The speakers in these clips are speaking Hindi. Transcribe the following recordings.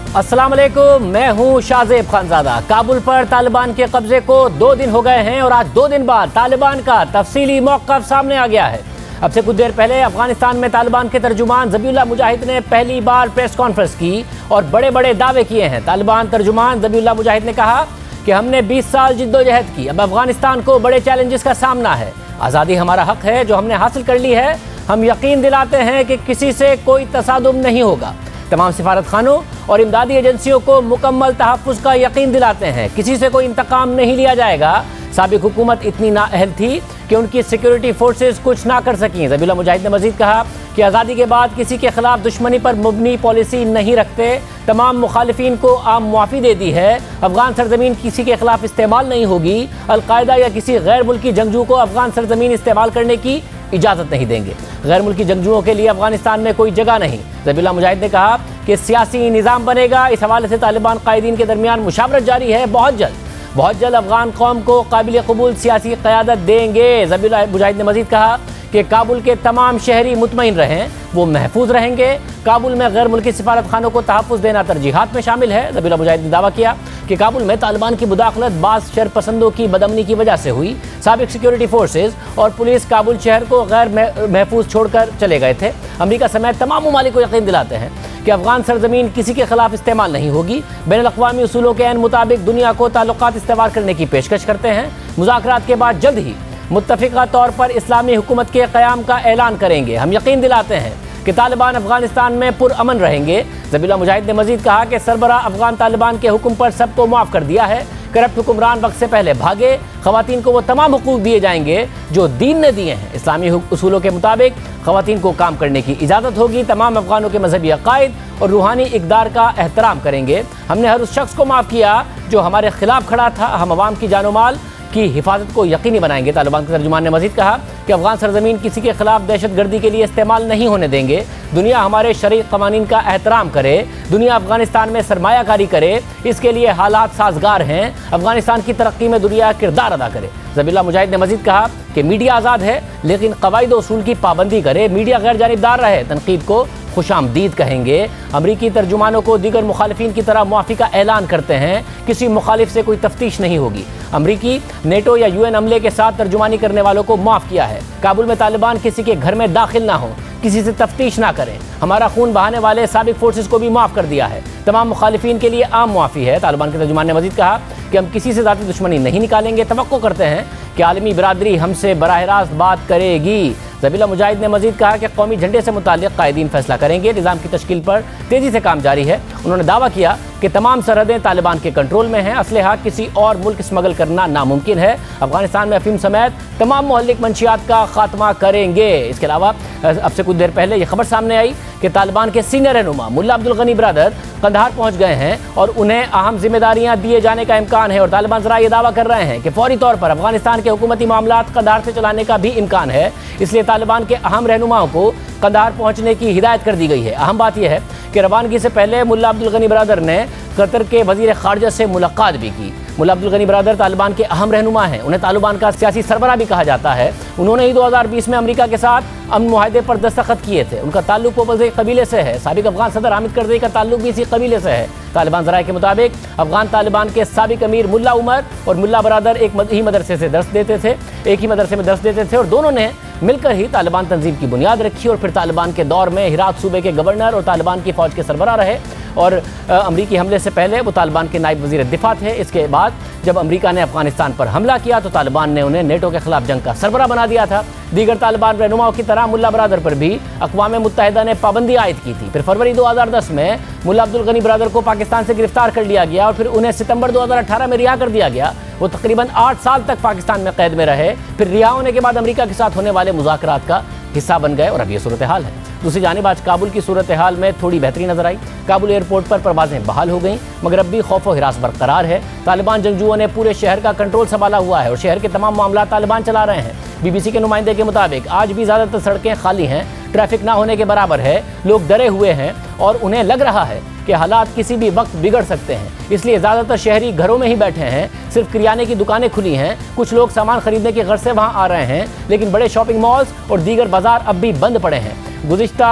अस्सलाम वालेकुम, मैं हूं शाहजेब खानजादा। काबुल पर तालिबान के कब्जे को 2 दिन हो गए हैं और आज 2 दिन बाद तालिबान का तफसीली मौक़िफ़ सामने आ गया है। अब से कुछ देर पहले अफगानिस्तान में तालिबान के तर्जुमान ज़बीहुल्लाह मुजाहिद ने पहली बार प्रेस कॉन्फ्रेंस की और बड़े बड़े दावे किए हैं। तालिबान तर्जुमान ज़बीहुल्लाह मुजाहिद ने कहा कि हमने 20 साल जिद्दोजहद की, अब अफगानिस्तान को बड़े चैलेंजेस का सामना है। आज़ादी हमारा हक है जो हमने हासिल कर ली है। हम यकीन दिलाते हैं कि किसी से कोई तसादुम नहीं होगा। तमाम सिफारत खानों और इमदादी एजेंसियों को मुकम्मल तहफ़्फ़ुज़ का यकीन दिलाते हैं। किसी से कोई इंतकाम नहीं लिया जाएगा। साबिक़ हुकूमत इतनी नाअहल थी कि उनकी सिक्योरिटी फोर्सेस कुछ ना कर सकीं। ज़बीहुल्लाह मुजाहिद ने मज़ीद कहा कि आज़ादी के बाद किसी के खिलाफ दुश्मनी पर मुबनी पॉलिसी नहीं रखते। तमाम मुखालिफिन को आम मुआफ़ी दे दी है। अफ़गान सरजमीन किसी के खिलाफ इस्तेमाल नहीं होगी। अलकायदा या किसी गैर मुल्की जंगजू को अफ़गान सरजमीन इस्तेमाल करने की इजाज़त नहीं देंगे। गैर मुल्की जंगजुओं के लिए अफगानिस्तान में कोई जगह नहीं। ज़बीहुल्लाह मुजाहिद ने कहा कि सियासी निज़ाम बनेगा। इस हवाले से तालिबान कायदीन के दरमियान मुशावरत जारी है। बहुत जल्द अफगान कौम को काबिल कबूल सियासी क़यादत देंगे। ज़बीहुल्लाह मुजाहिद ने मज़ीद कहा कि काबुल के तमाम शहरी मुतमईन रहें, वो महफूज रहेंगे। काबुल में गैर मुल्की सिफारत खानों को तहफ़्फ़ुज़ देना तरजीहात में शामिल है। ज़बीहुल्लाह मुजाहिद ने दावा किया कि काबुल में तालिबान की मुदाखलत बाज़ शरपसंदों की बदअमनी की वजह से हुई। साबिक़ सिक्योरिटी फोर्सेज और पुलिस काबुल शहर को गैर महफूज छोड़कर चले गए थे। अमरीका समेत तमाम ममालिक को यकीन दिलाते हैं कि अफ़गान सरजमीन किसी के खिलाफ इस्तेमाल नहीं होगी। बैनुल-अक़वामी उसूलों के मुताबिक दुनिया को ताल्लुकात इस्तेमाल करने की पेशकश करते हैं। मुज़ाकरात के बाद जल्द ही मुत्तफ़िक़ा तौर पर इस्लामी हुकूमत के क़याम का ऐलान करेंगे। हम यकीन दिलाते हैं कि तालिबान अफ़गानिस्तान में पुरअमन रहेंगे। ज़बीहुल्लाह मुजाहिद ने मज़ीद कहा कि सरबराह अफ़गान तालिबान के हुक्म पर सबको माफ़ कर दिया है। करप्ट हुक्मरान वक्त से पहले भागे। ख़वातीन को वो तमाम हुकूक दिए जाएंगे जो दीन ने दिए हैं। इस्लामी उसूलों के मुताबिक ख़वातीन को काम करने की इजाज़त होगी। तमाम अफ़गानों के मजहबी अक़ायद और रूहानी इक़दार का एहतराम करेंगे। हमने हर उस शख्स को माफ़ किया जो हमारे खिलाफ खड़ा था। हम अवाम की जानो माल की हिफाजत को यकीनी बनाएंगे। तालिबान के तर्जुमान ने मज़ीद कहा कि अफ़गान सरजमीन किसी के खिलाफ दहशतगर्दी के लिए इस्तेमाल नहीं होने देंगे। दुनिया हमारे शरई क़वानीन का एहतराम करे। दुनिया अफ़गानिस्तान में सरमायाकारी करे। इसके लिए हालात साजगार हैं। अफ़गानिस्तान की तरक्की में दुनिया किरदार अदा करे। ज़बीहुल्लाह मुजाहिद ने मज़ीद कहा कि मीडिया आज़ाद है लेकिन क़वाइद व उसूल की पाबंदी करे। मीडिया गैर जानिबदार रहे। तनकीद को खुशामदीद कहेंगे। अमरीकी तर्जुमानों को दीगर मुखालिफिन की तरह मुआफ़ी का ऐलान करते हैं। किसी मुखालिफ से कोई तफ्तीश नहीं होगी। अमरीकी नेटो या UN अमले के साथ तर्जुमानी करने वालों को माफ़ किया है। काबुल में तालिबान किसी के घर में दाखिल ना हो, किसी से तफ्तीश ना करें। हमारा खून बहाने वाले साबिक़ फोर्सेस को भी माफ़ कर दिया है। तमाम मुखालिफिन के लिए आम मुआफ़ी है। तालिबान के तर्जुमान ने मज़ीद कहा कि हम किसी से ज़ाती दुश्मनी नहीं निकालेंगे। तवक्को करते हैं कि आलमी बिरादरी हमसे बराह रास्त बात करेगी। ज़बीहुल्लाह मुजाहिद ने मज़ीद कहा कि कौमी झंडे से मुताल्लिक़ कायदीन फैसला करेंगे। निज़ाम की तश्कील पर तेज़ी से काम जारी है। उन्होंने दावा किया कि तमाम सरहदें तालिबान के कंट्रोल में हैं। असलहा किसी और मुल्क स्मगल करना नामुमकिन है। अफ़गानिस्तान में अफीम समेत तमाम मोहल्लिक मंशियात का खात्मा करेंगे। इसके अलावा अब से कुछ देर पहले ये खबर सामने आई कि तालिबान के सीनियर रहनुमा मुल्ला अब्दुल गनी बिरादर कंधार पहुँच गए हैं और उन्हें अहम जिम्मेदारियाँ दिए जाने का इम्कान है। और तालिबान ज़रा ये दावा कर रहे हैं कि फौरी तौर पर अफ़गानिस्तान के हुकूमती मामलात कंधार से चलाने का भी इम्कान है। इसलिए तालिबान के अहम रहनुमाओं को कंधार पहुँचने की हिदायत कर दी गई है। अहम बात यह है कि रवानगी से पहले मुल्ला अब्दुल गनी बिरादर ने कतर के वज़ीर ख़ारजा से मुलाकात भी की। मुल्ला अब्दुल गनी बिरादर तालिबान के अहम रहनुमा हैं। उन्हें तालिबान का सियासी सरबराह भी कहा जाता है। उन्होंने ही 2020 में अमेरिका के साथ अमन मुआहदे पर दस्तखत किए थे। उनका ताल्लुक पोपल्स कबीले से है। साबिक़ अफ़गान सदर हामिद करज़ई का ताल्लुक भी इसी कबीले से है। तालिबान ज़राए के मुताबिक अफ़गान तालिबान के साबिक़ अमीर मुल्ला उमर और मुल्ला बरादर एक ही मदरसे में दर्स देते थे और दोनों ने मिलकर ही तालिबान तंजीम की बुनियाद रखी और फिर तालिबान के दौर में हिरात सूबे के गवर्नर और तालिबान की फ़ौज के सरबराह रहे। और अमरीकी हमले से पहले वो तालिबान के नायब वज़ीर दिफ़ा थे। इसके बाद जब अमरीका ने अफ़गानिस्तान पर हमला किया तो तालिबान ने उन्हें नेटो के खिलाफ जंग का सरबराह बना दिया था। दीगर तालिबान रहनुमाओं की तरह मुल्ला बरादर पर भी अक़वाम मुत्तहिदा ने पाबंदी आयद की थी। फिर फरवरी 2010 में मुल्ला अब्दुल गनी बरादर को पाकिस्तान से गिरफ्तार कर लिया गया और फिर उन्हें सितंबर 2018 में रिहा कर दिया गया। वो तकरीबन 8 साल तक पाकिस्तान में कैद में रहे। फिर रिहा होने के बाद अमरीका के साथ होने वाले मुज़ाकरात का हिस्सा बन गए और अब ये सूरत हाल है। दूसरी जानिब आज काबुल की सूरत हाल में थोड़ी बेहतरी नजर आई। काबुल एयरपोर्ट पर परवाजें बहाल हो गईं मगर अब भी खौफ व हिरास बरकरार है। तालिबान जंगजुओं ने पूरे शहर का कंट्रोल संभाला हुआ है और शहर के तमाम मामला तालिबान चला रहे हैं। BBC के नुमाइंदे के मुताबिक आज भी ज़्यादातर सड़कें खाली हैं। ट्रैफिक ना होने के बराबर है। लोग डरे हुए हैं और उन्हें लग रहा है कि हालात किसी भी वक्त बिगड़ सकते हैं। इसलिए ज़्यादातर शहरी घरों में ही बैठे हैं। सिर्फ किराने की दुकानें खुली हैं। कुछ लोग सामान खरीदने की गर्ज से वहाँ आ रहे हैं लेकिन बड़े शॉपिंग मॉल्स और दीगर बाजार अब भी बंद पड़े हैं। गुज़िश्ता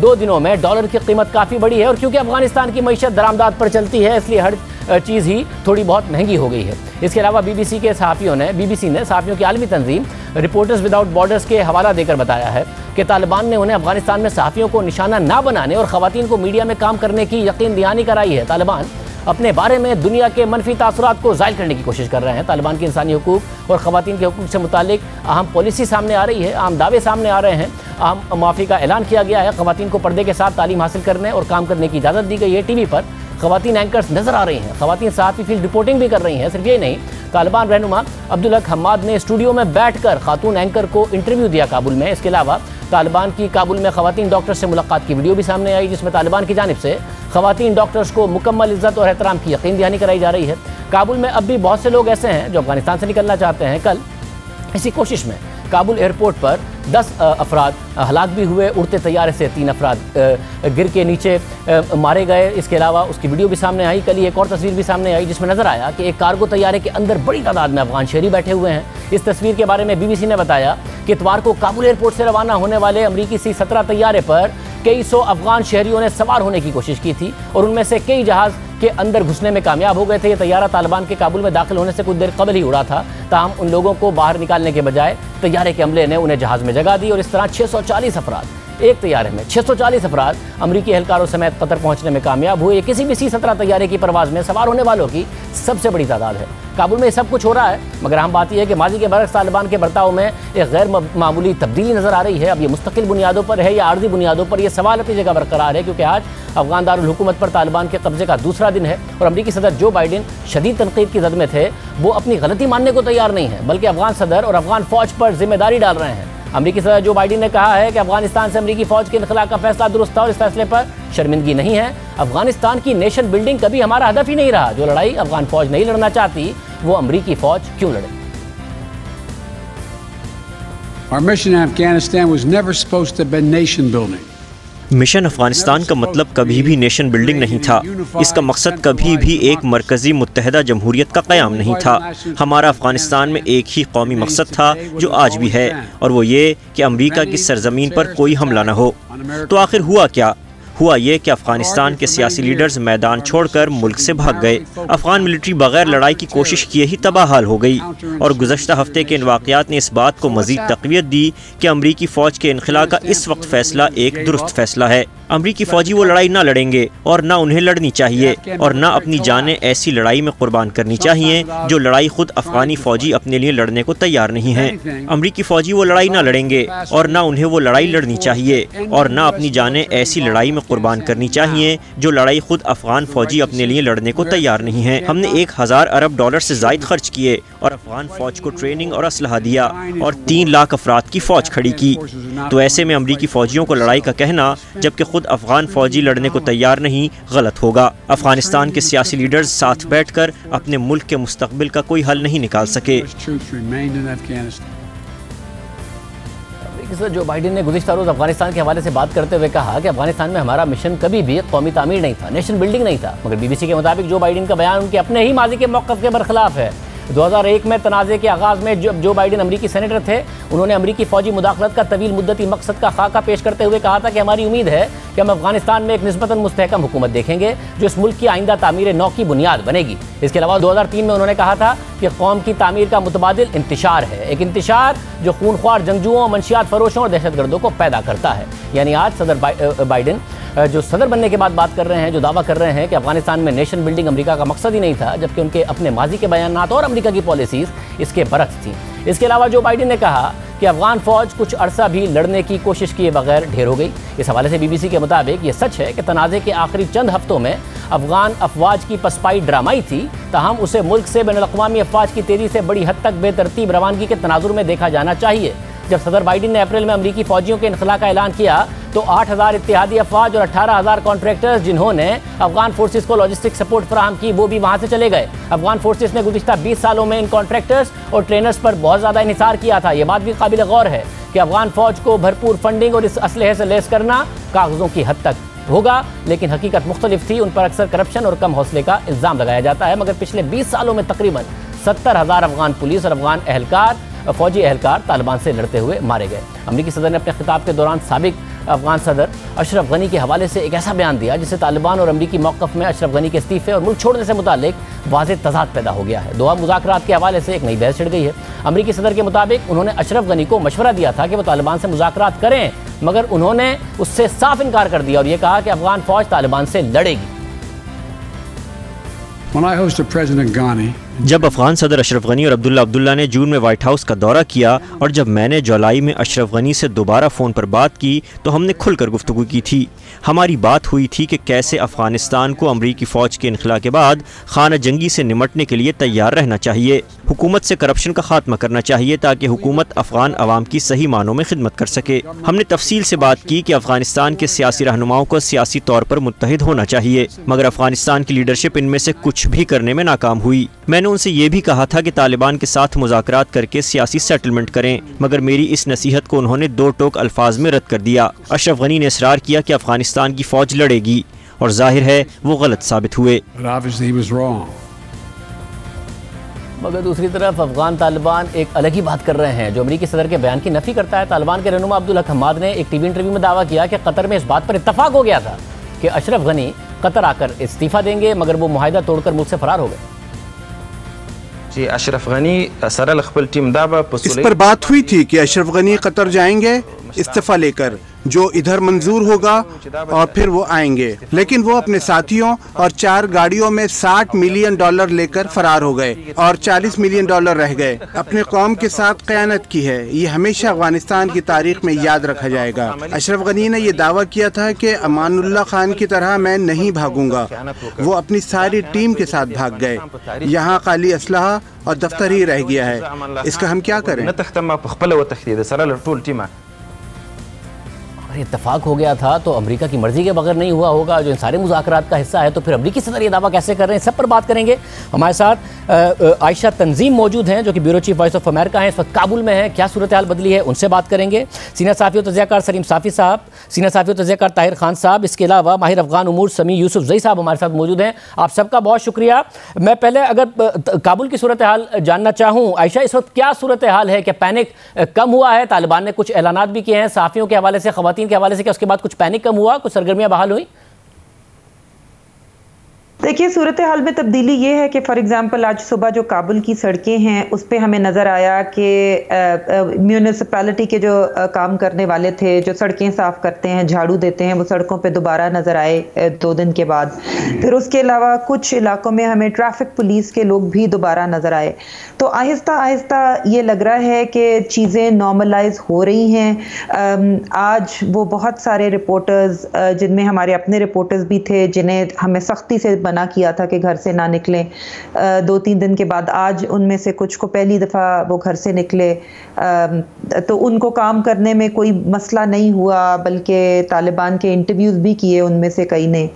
2 दिनों में डॉलर की कीमत काफ़ी बढ़ी है और क्योंकि अफगानिस्तान की मईशत दरामदात पर चलती है इसलिए हर चीज़ ही थोड़ी बहुत महंगी हो गई है। इसके अलावा बीबीसी ने सहाफ़ियों की आलमी तंजीम रिपोर्टर्स विदाउट बॉर्डर्स के हवाला देकर बताया है कि तालिबान ने उन्हें अफगानिस्तान में सहाफ़ियों को निशाना ना बनाने और ख़वातीन को मीडिया में काम करने की यकीन दहानी कराई है। तालिबान अपने बारे में दुनिया के मनफी तासुरात को ज़ायल करने की कोशिश कर रहे हैं। तालिबान की इंसानी हुकूक और ख़वातीन के हुकूक से मुतालिक अहम पॉलिसी सामने आ रही है, अहम दावे सामने आ रहे हैं, अहम माफ़ी का ऐलान किया गया है। ख़वातीन को पर्दे के साथ तालीम हासिल करने और काम करने की इजाज़त दी गई है। टीवी पर ख़वातीन एंकर्स नज़र आ रही हैं, ख़वातीन सहाफ़ी फील्ड रिपोर्टिंग भी कर रही हैं। सिर्फ यही नहीं, तालिबान रहनुमा अब्दुल हक हम्माद ने स्टूडियो में बैठकर खातून एंकर को इंटरव्यू दिया काबुल में। इसके अलावा तालिबान की काबुल में ख़वातीन डॉक्टर्स से मुलाकात की वीडियो भी सामने आई जिसमें तालिबान की जानिब से ख़वातीन डॉक्टर्स को मुकम्मल इज़्ज़त और एहतराम की यकीन दहानी कराई जा रही है। काबुल में अब भी बहुत से लोग ऐसे हैं जो अफगानिस्तान से निकलना चाहते हैं। कल इसी कोशिश में काबुल एयरपोर्ट पर 10 अफराद हलाक भी हुए। उड़ते तैयारे से 3 अफराद गिर के नीचे मारे गए। इसके अलावा उसकी वीडियो भी सामने आई। कल एक और तस्वीर भी सामने आई जिसमें नज़र आया कि एक कार्गो तैयारे के अंदर बड़ी तादाद में अफगान शहरी बैठे हुए हैं। इस तस्वीर के बारे में बीबीसी ने बताया कि इतवार को काबुल एयरपोर्ट से रवाना होने वाले अमरीकी C-17 तैयारे पर कई सौ अफगान शहरियों ने सवार होने की कोशिश की थी और उनमें से कई जहाज़ के अंदर घुसने में कामयाब हो गए थे। ये तैयारा तालिबान के काबुल में दाखिल होने से कुछ देर कबल ही उड़ा था। ताहम उन लोगों को बाहर निकालने के बजाय तैयारे के अमले ने उन्हें जहाज़ में जगह दी और इस तरह 640 अफराद, एक तैयारे में 640 अफराद अमरीकी एहलकारों समेत कतर पहुंचने में कामयाब हुए। किसी भी C-17 तैयारे की परवाज़ में सवार होने वालों की सबसे बड़ी तादाद है। काबुल में सब कुछ हो रहा है, मगर अहम बात यह है कि माजी के बरक्स तालिबान के बर्ताव में एक गैर मामूली तब्दीली नज़र आ रही है। अब ये मुस्तकिल बुनियादों पर है या आर्जी बुनियादों पर, यह सवाल अपनी जगह बरकरार है क्योंकि आज अफगान दारुल हुकूमत पर तालिबान के कब्जे का दूसरा दिन है और अमरीकी सदर जो बाइडेन शदीद तनकीद की जद में थे। वो अपनी गलती मानने को तैयार नहीं है बल्कि अफगान सदर और अफगान फ़ौज पर जिम्मेदारी डाल रहे हैं। अमरीकी सदर जो बाइडेन ने कहा है कि अफगानिस्तान से अमरीकी फ़ौज के इनखला का फैसला दुरुस्त था और इस फैसले पर शर्मिंदगी नहीं है। अफगानिस्तान की नेशन बिल्डिंग कभी हमारा हदफ ही नहीं रहा। जो लड़ाई अफगान फ़ौज नहीं लड़ना चाहती वो अमरीकी फ़ौज क्यों लड़े? Our mission in Afghanistan was never supposed to have been nation building. Mission Afghanistan का मतलब कभी भी नेशन बिल्डिंग नहीं था। इसका मकसद कभी भी एक मरकज़ी मुत्तहदा जमहूरियत का क़याम नहीं था। हमारा अफगानिस्तान में एक ही कौमी मकसद था जो आज भी है और वो ये कि अमरीका की सरजमीन पर कोई हमला न हो। तो आखिर हुआ क्या? हुआ ये कि अफगानिस्तान के सियासी लीडर्स मैदान छोड़कर मुल्क से भाग गए। अफगान मिलिट्री बगैर लड़ाई की कोशिश किए ही तबाहाल हो गई और गुज़श्ता हफ्ते के इन वाक़यात ने इस बात को मज़ीद तक़वियत दी कि अमरीकी फ़ौज के इनखला का इस वक्त फ़ैसला एक दुरुस्त फ़ैसला है। अमरीकी फ़ौजी वो लड़ाई ना लड़ेंगे और ना उन्हें लड़नी चाहिए और ना अपनी जानें ऐसी लड़ाई में कुर्बान करनी चाहिए जो लड़ाई खुद अफगानी फ़ौजी अपने लिए लड़ने को तैयार नहीं हैं। अमरीकी फ़ौजी वो लड़ाई ना लड़ेंगे और ना उन्हें वो लड़ाई लड़नी चाहिए और ना अपनी जानें ऐसी लड़ाई में कुर्बान करनी चाहिए जो लड़ाई खुद अफगान फ़ौजी अपने लिए लड़ने को तैयार नहीं है। हमने 1000 अरब डॉलर से ज़ायद खर्च किए और अफगान फ़ौज को ट्रेनिंग और असलहा दिया और 3 लाख अफराद की फ़ौज खड़ी की। तो ऐसे में अमरीकी फ़ौजियों को लड़ाई का कहना जबकि खुद अफगान फ़ौजी लड़ने को तैयार नहीं, गलत होगा। अफगानिस्तान के सियासी लीडर्स साथ बैठकर अपने मुल्क के मुस्तकबिल का कोई हल नहीं निकाल सके। जो बाइडेन ने गुज़िश्ता रोज़ अफगानिस्तान के हवाले से बात करते हुए कहा कि अफगानिस्तान में हमारा मिशन कभी भी कौमी तामीर नहीं था, नेशन बिल्डिंग नहीं था। मगर बीबीसी के मुताबिक जो बाइडेन का बयान उनके अपने ही माजी के मौक़िफ़ के बरखिलाफ़ है। 2001 में तनाज़े के आगाज़ में जब जो बाइडेन अमरीकी सेनेटर थे उन्होंने अमरीकी फ़ौजी मुदाखलत का तवील मुद्दती मकसद का खाका पेश करते हुए कहा था कि हमारी उम्मीद है कि हम अफगानिस्तान में एक निस्बतन मुस्तहकम हुकूमत देखेंगे जो इस मुल्क की आइंदा तामीर नौ की बुनियाद बनेगी। इसके अलावा 2003 में उन्होंने कहा था कि कौम की तामीर का मुतबादिल इंतशार है, एक इंतशार जो खूनख्वार जंगजुओं, मंशियात फरोशों और दहशतगर्दों को पैदा करता है। यानी आज सदर बाइडेन जो सदर बनने के बाद बात कर रहे हैं, जो दावा कर रहे हैं कि अफगानिस्तान में नेशन बिल्डिंग अमेरिका का मकसद ही नहीं था, जबकि उनके अपने माजी के बयानात और अमेरिका की पॉलिसीज़ इसके बरक्स थी। इसके अलावा जो बाइडेन ने कहा कि अफगान फ़ौज कुछ अरसा भी लड़ने की कोशिश किए बगैर ढेर हो गई। इस हवाले से बीबीसी के मुताबिक ये सच है कि तनाज़े के आखिरी चंद हफ्तों में अफगान अफवाज की पसपाई ड्रामाई थी, ताहम उसे मुल्क से बैनुल-अक़वामी अफवाज की तेज़ी से बड़ी हद तक बेतरतीब रवानगी के तनाजुर में देखा जाना चाहिए। जब सदर बाइडेन ने अप्रैल में अमरीकी फ़ौजियों के इनखला का ऐलान किया तो 8000 इत्तेहादी अफवाज और 18000 कॉन्ट्रैक्टर्स जिन्होंने अफगान फोर्सेस को लॉजिस्टिक सपोर्ट फराहम की वो भी वहाँ से चले गए। अफगान फोर्सेस ने गुज़िश्ता 20 सालों में इन कॉन्ट्रैक्टर्स और ट्रेनर्स पर बहुत ज़्यादा इन्हिसार किया था। ये बात भी काबिल गौर है कि अफगान फ़ौज को भरपूर फंडिंग और इस असलहे से लैस करना कागज़ों की हद तक होगा, लेकिन हकीकत मुख्तलिफ थी। उन पर अक्सर करप्शन और कम हौसले का इल्ज़ाम लगाया जाता है। मगर पिछले 20 सालों में तकरीबन 70,000 अफगान पुलिस और अफगान फौजी एहलकार तालिबान से लड़ते हुए मारे गए। अमरीकी सदर ने अपने खिताब के दौरान साबिक अफगान सदर अशरफ गनी के हवाले से एक ऐसा बयान दिया जिससे तालिबान और अमरीकी मौक़िफ़ में अशरफ गनी के इस्तीफ़े और मुल्क छोड़ने से मुतालिक वाज़ेह तज़ाद पैदा हो गया है। दोहा मुज़ाकरात के हवाले से एक नई बहस छिड़ गई है। अमरीकी सदर के मुताबिक उन्होंने अशरफ गनी को मशवरा दिया था कि वो तालिबान से मुज़ाकरात करें, मगर उन्होंने उससे साफ इनकार कर दिया और ये कहा कि अफगान फ़ौज तालिबान से लड़ेगी। When I hosted President Ghani, जब अफगान सदर अशरफ गनी और अब्दुल्ला ने जून में व्हाइट हाउस का दौरा किया और जब मैंने जुलाई में अशरफ गनी से दोबारा फ़ोन पर बात की तो हमने खुलकर गुफ्तगू की थी। हमारी बात हुई थी कि कैसे अफगानिस्तान को अमरीकी फ़ौज के इनखला के बाद खाना जंगी से निमटने के लिए तैयार रहना चाहिए। हुकूमत से करप्शन का खात्मा करना चाहिए ताकि हुकूमत अफगान अवाम की सही मानों में खिदमत कर सके। हमने तफसील से बात की कि अफगानिस्तान के सियासी रहनुमाओं को सियासी तौर पर मुत्तहिद होना चाहिए, मगर अफगानिस्तान की लीडरशिप इनमें से कुछ भी करने में नाकाम हुई। मैंने उनसे ये भी कहा था कि तालिबान के साथ मुज़ाकरात करके सियासी सेटलमेंट करें, मगर मेरी इस नसीहत को उन्होंने दो टोक अल्फाज में रद्द कर दिया। अशरफ गनी ने इसरार किया कि अफगानिस्तान की फ़ौज लड़ेगी और जाहिर है वो गलत साबित हुए। मगर दूसरी तरफ अफगान तालिबान एक अलग ही बात कर रहे हैं जो अमरीकी सदर के बयान की नफ़ी करता है। तालिबान के रहनुमा अब्दुल हक हम्माद ने एक टीवी इंटरव्यू में दावा किया कि कतर में इस बात पर इत्तफाक हो गया था कि अशरफ गनी कतर आकर इस्तीफ़ा देंगे, मगर वो मुआहिदा तोड़कर मुल्क से फरार हो गए। अशरफ गनी इस पर बात हुई थी कि अशरफ गनी कतर जाएंगे इस्तीफा लेकर, जो इधर मंजूर होगा और फिर वो आएंगे, लेकिन वो अपने साथियों और 4 गाड़ियों में $60 मिलियन लेकर फरार हो गए और $40 मिलियन रह गए। अपने कौम के साथ क़यानत की है, ये हमेशा अफगानिस्तान की तारीख में याद रखा जाएगा। अशरफ गनी ने यह दावा किया था कि अमानुल्लाह खान की तरह मैं नहीं भागूंगा। वो अपनी सारी टीम के साथ भाग गए। यहाँ खाली असलहा और दफ्तर ही रह गया है। इसका हम क्या करें? अगर इत्तफाक हो गया था तो अमेरिका की मर्जी के बगैर नहीं हुआ होगा, जो इन सारे मुज़ाकरात का हिस्सा है, तो फिर अमरीकी सदर ये दावा कैसे कर रहे हैं? सब पर बात करेंगे। हमारे साथ आयशा तंजीम मौजूद हैं जो कि bureau chief voice of America हैं, इस वक्त काबुल में है, क्या सूरत हाल बदली है, उनसे बात करेंगे। सीनियर साफ़ी और तज़कियाकार सलीम साफ़ी साहब, सीनियर साफ़ी और तज़कियाकार ताहिर खान साहब, इसके अलावा माहिर अफ़गान उमूर समी यूसुफ जई साहब हमारे साथ मौजूद हैं। आप सबका बहुत शुक्रिया। मैं पहले अगर काबुल की सूरत हाल जानना चाहूँ, आयशा इस वक्त क्या सूरत हाल है? क्या पैनिक कम हुआ है? तालिबान ने कुछ ऐलानात भी किए हैं सहाफ़ियों के हवाले से, ख़वातीन के हवाले से, क्या उसके बाद कुछ पैनिक कम हुआ, कुछ सरगर्मियां बहाल हुई? देखिए, सूरत हाल में तब्दीली ये है कि फॉर एग्जांपल आज सुबह जो काबुल की सड़कें हैं उस पे हमें नज़र आया कि म्यूनिसिपैलिटी के जो काम करने वाले थे, जो सड़कें साफ़ करते हैं, झाड़ू देते हैं, वो सड़कों पे दोबारा नज़र आए 2 दिन के बाद। फिर उसके अलावा कुछ इलाकों में हमें ट्रैफिक पुलिस के लोग भी दोबारा नज़र आए। तो आहिस्ता आहिस्ता ये लग रहा है कि चीज़ें नॉर्मलाइज हो रही हैं। आज वो बहुत सारे रिपोर्टर्स, जिनमें हमारे अपने रिपोर्टर्स भी थे, जिन्हें हमें सख्ती से मना किया था कि घर से ना निकलें, 2-3 दिन के बाद आज उनमें से कुछ को पहली दफ़ा वो घर से निकले, तो उनको काम करने में कोई मसला नहीं हुआ, बल्कि तालिबान के इंटरव्यूज़ भी किए उनमें से कई ने।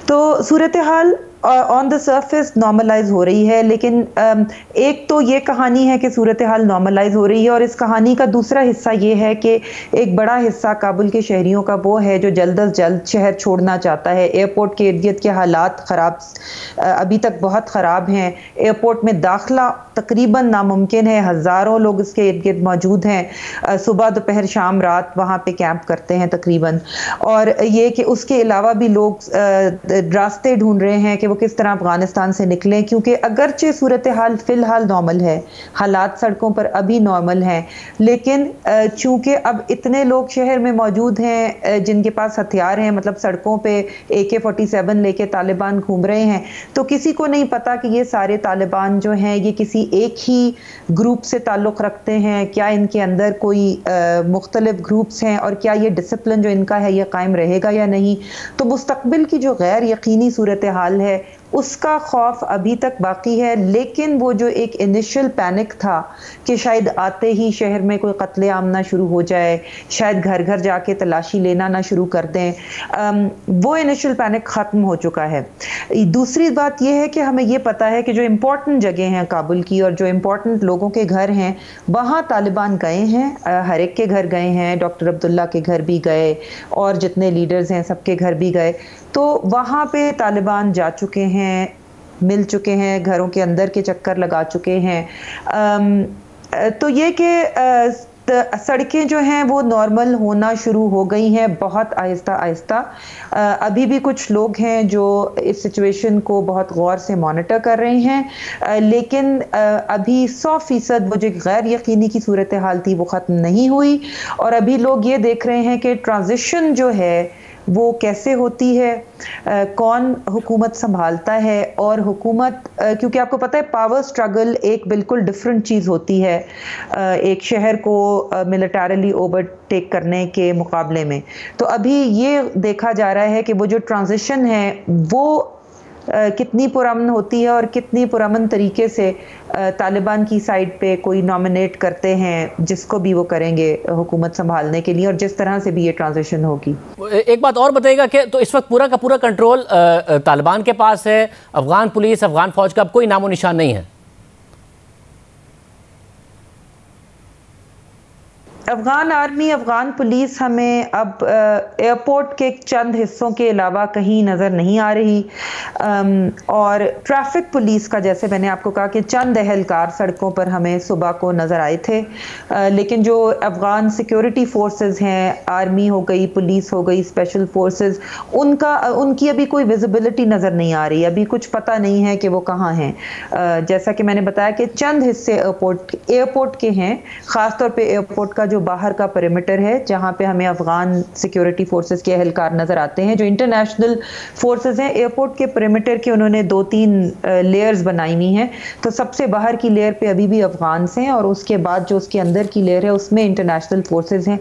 तो सूरत हाल ऑन द सरफेस नॉर्मलाइज हो रही है, लेकिन एक तो ये कहानी है कि सूरत हाल नॉर्मलाइज हो रही है, और इस कहानी का दूसरा हिस्सा ये है कि एक बड़ा हिस्सा काबुल के शहरियों का वो है जो जल्द अज जल्द शहर छोड़ना चाहता है। एयरपोर्ट के इर्द गिर्द के हालात ख़राब, अभी तक बहुत ख़राब हैं। एयरपोर्ट में दाखिला तकरीबन नामुमकिन है। हज़ारों लोग इसके इर्द गिर्द मौजूद हैं, सुबह दोपहर शाम रात वहाँ पे कैंप करते हैं तकरीबन। और ये कि उसके अलावा भी लोग रास्ते ढूंढ रहे हैं कि वो किस तरह अफगानिस्तान से निकलें, क्योंकि अगरचे सूरत हाल फ़िलहाल नॉर्मल है, हालात सड़कों पर अभी नॉर्मल हैं, लेकिन चूँकि अब इतने लोग शहर में मौजूद हैं जिनके पास हथियार हैं, मतलब सड़कों पे AK-47 लेके तालिबान घूम रहे हैं, तो किसी को नहीं पता कि ये सारे तालिबान जो हैं ये किसी एक ही ग्रुप से ताल्लुक़ रखते हैं, क्या इनके अंदर कोई मुख्तलिफ ग्रुप्स हैं, और क्या ये डिसिप्लिन जो इनका है ये कायम रहेगा या नहीं। तो मुस्तक़बिल की जो गैर यकीनी सूरत हाल है उसका खौफ अभी तक बाकी है, लेकिन वो जो एक इनिशियल पैनिक था कि शायद आते ही शहर में कोई कत्लेआम ना शुरू हो जाए, शायद घर घर जाके तलाशी लेना ना शुरू कर दें, वो इनिशियल पैनिक ख़त्म हो चुका है। दूसरी बात यह है कि हमें ये पता है कि जो इम्पोर्टेंट जगह हैं काबुल की और जो इम्पोर्टेंट लोगों के घर हैं वहाँ तालिबान गए हैं, हर एक के घर गए हैं, डॉक्टर अब्दुल्ला के घर भी गए और जितने लीडर्स हैं सबके घर भी गए। तो वहाँ पे तालिबान जा चुके हैं, मिल चुके हैं, घरों के अंदर के चक्कर लगा चुके हैं। तो ये कि सड़कें जो हैं वो नॉर्मल होना शुरू हो गई हैं, बहुत आहिस्ता आहिस्ता। अभी भी कुछ लोग हैं जो इस सिचुएशन को बहुत गौर से मॉनिटर कर रहे हैं, लेकिन अभी 100% वो जो गैर यकीनी की सूरत हाल थी वो ख़त्म नहीं हुई। और अभी लोग ये देख रहे हैं कि ट्रांजिशन जो है वो कैसे होती है, कौन हुकूमत संभालता है। और हुकूमत, क्योंकि आपको पता है पावर स्ट्रगल एक बिल्कुल डिफरेंट चीज़ होती है एक शहर को मिलिटरीली ओवरटेक करने के मुकाबले में। तो अभी ये देखा जा रहा है कि वो जो ट्रांजिशन है वो कितनी पुरअमन होती है और कितनी पुरअमन तरीके से तालिबान की साइड पे कोई नॉमिनेट करते हैं जिसको भी वो करेंगे हुकूमत संभालने के लिए, और जिस तरह से भी ये ट्रांजिशन होगी। एक बात और बताइएगा कि तो इस वक्त पूरा का पूरा कंट्रोल तालिबान के पास है, अफगान पुलिस अफगान फौज का अब कोई नामो निशान नहीं है? अफगान आर्मी अफगान पुलिस हमें अब एयरपोर्ट के चंद हिस्सों के अलावा कहीं नज़र नहीं आ रही, और ट्रैफिक पुलिस का जैसे मैंने आपको कहा कि चंद एहलकार सड़कों पर हमें सुबह को नज़र आए थे, लेकिन जो अफगान सिक्योरिटी फोर्सेस हैं, आर्मी हो गई, पुलिस हो गई, स्पेशल फोर्सेस, उनकी अभी कोई विजिबिलिटी नज़र नहीं आ रही। अभी कुछ पता नहीं है कि वो कहाँ हैं। जैसा कि मैंने बताया कि चंद हिस्से एयरपोर्ट के हैं, ख़ासतौर पर एयरपोर्ट का जो बाहर का पेरिमीटर है जहां पे हमें अफगान सिक्योरिटी फोर्सेस के एहलकार नजर आते हैं। जो इंटरनेशनल फोर्सेस हैं एयरपोर्ट के पेरिमीटर के उन्होंने 2-3 लेयर्स बनाई हुई हैं। तो सबसे बाहर की लेयर पे अभी भी अफगान हैं, और उसके बाद जो उसके अंदर की लेयर है उसमें इंटरनेशनल फोर्सेस हैं।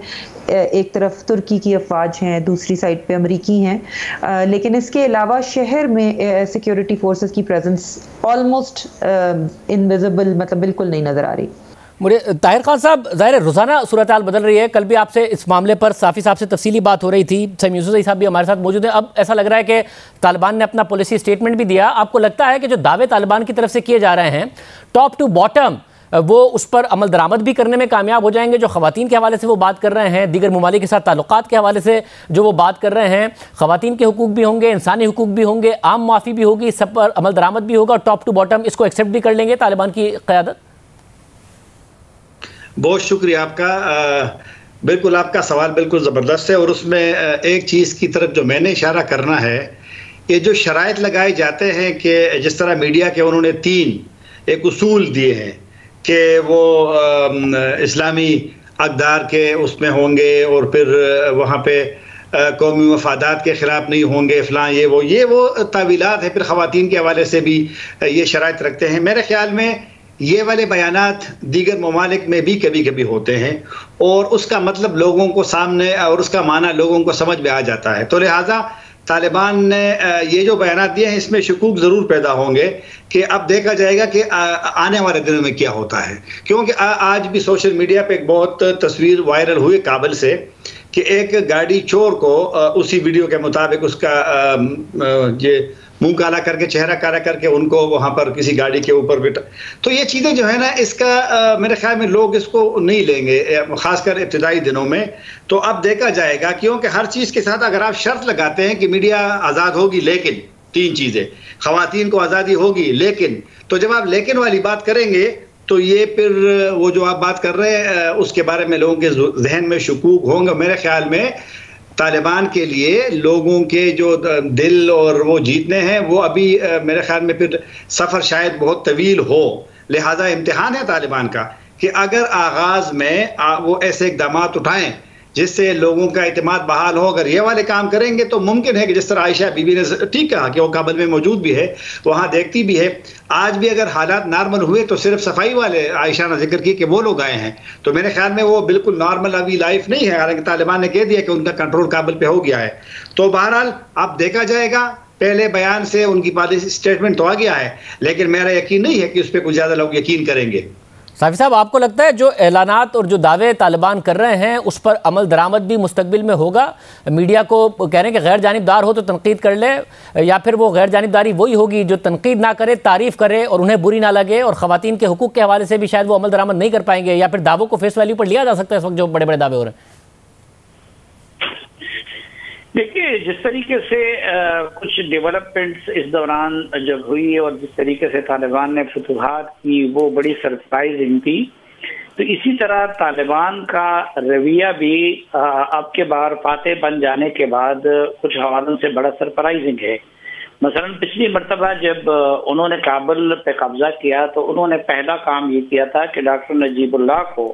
एक तरफ तुर्की की अफवाज हैं, दूसरी साइड पे अमरीकी हैं, लेकिन इसके अलावा शहर में सिक्योरिटी फोर्सेस की प्रेजेंस ऑलमोस्ट इनविजिबल, मतलब बिल्कुल नहीं नजर आ रही। मुझे ताहिर खान साहब, ज़ाहिर है रोज़ाना सूरत हाल बदल रही है। कल भी आपसे इस मामले पर साफ़ी साहब से तफसीली बात हो रही थी, सईद यूसुफ़ साहब भी हमारे साथ मौजूद हैं। अब ऐसा लग रहा है कि तालिबान ने अपना पॉलिसी स्टेटमेंट भी दिया। आपको लगता है कि जो दावे तालिबान की तरफ से किए जा रहे हैं टॉप टू बॉटम, वो उस पर अमल दरामद भी करने में कामयाब हो जाएंगे? जो ख़वातीन के हवाले से वो बात कर रहे हैं, दीगर ममालिक के साथ ताल्लुकात के हवाले से जो वो बात कर रहे हैं, ख़वातीन के हुकूक भी होंगे, इंसानी हुकूक भी होंगे, आम माफ़ी भी होगी, सब पर अमल दरामद भी होगा, और टॉप टू बॉटम इसको एक्सेप्ट भी कर लेंगे तालिबान की क़यादत? बहुत शुक्रिया आपका। बिल्कुल आपका सवाल बिल्कुल ज़बरदस्त है, और उसमें एक चीज़ की तरफ जो मैंने इशारा करना है, ये जो शराइत लगाए जाते हैं कि जिस तरह मीडिया के उन्होंने 3 एक उसूल दिए हैं कि वो इस्लामी अक़दार के उसमें होंगे और फिर वहाँ पे कौमी मफादात के ख़िलाफ़ नहीं होंगे, फ़लाँ ये वो तावीलात है। फिर ख़वातीन के हवाले से भी ये शराइत रखते हैं। मेरे ख़्याल में ये वाले बयानात दीगर ममालिक में भी कभी कभी होते हैं, और उसका मतलब लोगों को सामने और उसका माना लोगों को समझ में आ जाता है। तो लिहाजा तालिबान ने ये जो बयानात दिए हैं इसमें शकूक ज़रूर पैदा होंगे कि अब देखा जाएगा कि आने वाले दिनों में क्या होता है। क्योंकि आज भी सोशल मीडिया पे एक बहुत तस्वीर वायरल हुई काबुल से कि एक गाड़ी चोर को उसी वीडियो के मुताबिक उसका ये मुंह काला करके, चेहरा काला करके उनको वहां पर किसी गाड़ी के ऊपर बिठा। तो ये चीज़ें जो है ना, इसका मेरे ख्याल में लोग इसको नहीं लेंगे, खासकर इब्तिदाई दिनों में। तो अब देखा जाएगा, क्योंकि हर चीज़ के साथ अगर आप शर्त लगाते हैं कि मीडिया आज़ाद होगी लेकिन 3 चीज़ें, ख़वातीन को आज़ादी होगी लेकिन, तो जब आप लेकिन वाली बात करेंगे तो ये फिर वो जो आप बात कर रहे हैं उसके बारे में लोगों के जहन में शकूक होंगे। मेरे ख्याल में तालिबान के लिए लोगों के जो दिल और वो जीतने हैं वो अभी मेरे ख्याल में फिर सफ़र शायद बहुत तवील हो। लिहाजा इम्तिहान है तालिबान का कि अगर आगाज़ में वो ऐसे इक़दाम उठाएं जिससे लोगों का इत्मीनान बहाल हो। अगर ये वाले काम करेंगे तो मुमकिन है कि जिस तरह आयशा बीबी ने ठीक कहा कि वो काबुल में मौजूद भी है, वहाँ देखती भी है। आज भी अगर हालात नॉर्मल हुए तो सिर्फ सफाई वाले आयशा ने जिक्र की कि वो लोग आए हैं, तो मेरे ख्याल में वो बिल्कुल नॉर्मल अभी लाइफ नहीं है। हालांकि तालिबान ने कह दिया कि उनका कंट्रोल काबुल पे हो गया है। तो बहरहाल अब देखा जाएगा, पहले बयान से उनकी पॉलिसी स्टेटमेंट तो आ गया है, लेकिन मेरा यकीन नहीं है कि उस पर कुछ ज़्यादा लोग यकीन करेंगे। साफ़ी साहब, आपको लगता है जो ऐलानात और जो दावे तालिबान कर रहे हैं उस पर अमल दरामद भी मुस्तकबिल में होगा? मीडिया को कह रहे हैं कि गैर जानिबदार हो तो तनकीद कर ले, या फिर वो गैर जानिबदारी वही होगी जो तनकीद ना करे, तारीफ़ करे और उन्हें बुरी ना लगे, और ख़वातीन के हुकूक के हवाले से भी शायद वो अमल दरामद नहीं कर पाएंगे, या फिर दावों को फेस वैल्यू पर लिया जा सकता है इस वक्त जो बड़े बड़े दावे हो रहे हैं? देखिए, जिस तरीके से कुछ डेवलपमेंट्स इस दौरान जब हुई और जिस तरीके से तालिबान ने फतूहात की, वो बड़ी सरप्राइजिंग थी। तो इसी तरह तालिबान का रवैया भी अब के बार फातेह बन जाने के बाद कुछ हवालों से बड़ा सरप्राइजिंग है। मसलन पिछली मरतबा जब उन्होंने काबुल पे कब्जा किया तो उन्होंने पहला काम ये किया था कि डॉक्टर नजीबुल्लाह को,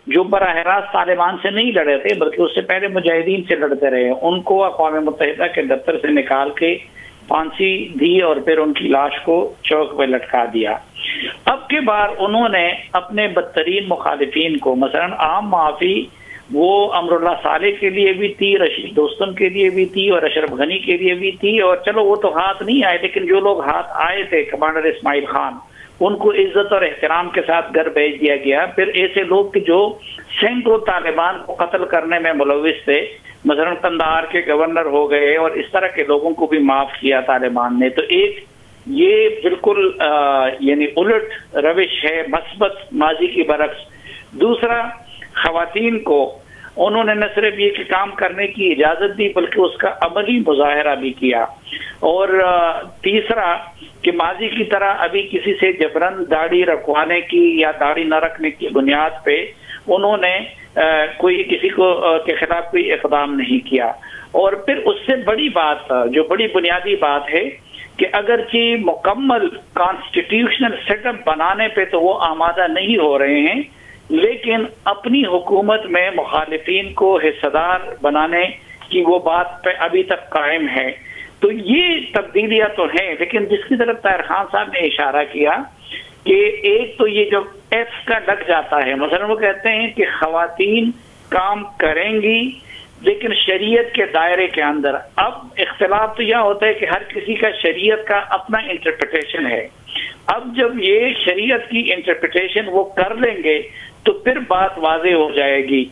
जो बराह रास्त तालिबान से नहीं लड़े थे बल्कि उससे पहले मुजाहिदीन से लड़ते रहे, उनको अक़वाम मुत्तहिदा के दफ्तर से निकाल के फांसी दी और फिर उनकी लाश को चौक पर लटका दिया। अब के बार उन्होंने अपने बदतरीन मुखालिफिन को, मसलन आम माफी वो अमरुल्लाह साले के लिए भी थी, रशीद दोस्तम के लिए भी थी और अशरफ गनी के लिए भी थी, और चलो वो तो हाथ नहीं आए, लेकिन जो लोग हाथ आए थे कमांडर इस्माइल खान, उनको इज्जत और एहतराम के साथ घर भेज दिया गया। फिर ऐसे लोग जो सैकड़ों तालिबान को कत्ल करने में मुलविस थे, मसलन कंदाहार के गवर्नर हो गए, और इस तरह के लोगों को भी माफ किया तालिबान ने। तो एक ये बिल्कुल यानी उलट रविश है, मस्बत माजी की बरक्स। दूसरा, खवातीन को उन्होंने न सिर्फ ये कि काम करने की इजाजत दी बल्कि उसका अमली मुजाहरा भी किया। और तीसरा कि माजी की तरह अभी किसी से जबरन दाढ़ी रखवाने की या दाढ़ी न रखने की बुनियाद पे उन्होंने कोई किसी को के खिलाफ कोई इक़दाम नहीं किया। और फिर उससे बड़ी बात, जो बड़ी बुनियादी बात है कि अगरचे मुकम्मल कॉन्स्टिट्यूशनल सेटअप बनाने पे तो वो आमादा नहीं हो रहे हैं, लेकिन अपनी हुकूमत में मुखालिफिन को हिस्सेदार बनाने की वो बात पे अभी तक कायम है। तो ये तब्दीलियां तो हैं, लेकिन जिसकी तरफ ताहिर खान साहब ने इशारा किया कि एक तो ये जो एफ का लग जाता है, मसलन वो कहते हैं कि खवातीन काम करेंगी लेकिन शरीयत के दायरे के अंदर। अब इख्तिलाफ तो यह होता है कि हर किसी का शरीयत का अपना इंटरप्रिटेशन है। अब जब ये शरीयत की इंटरप्रिटेशन वो कर लेंगे तो फिर बात वाज़ेह हो जाएगी।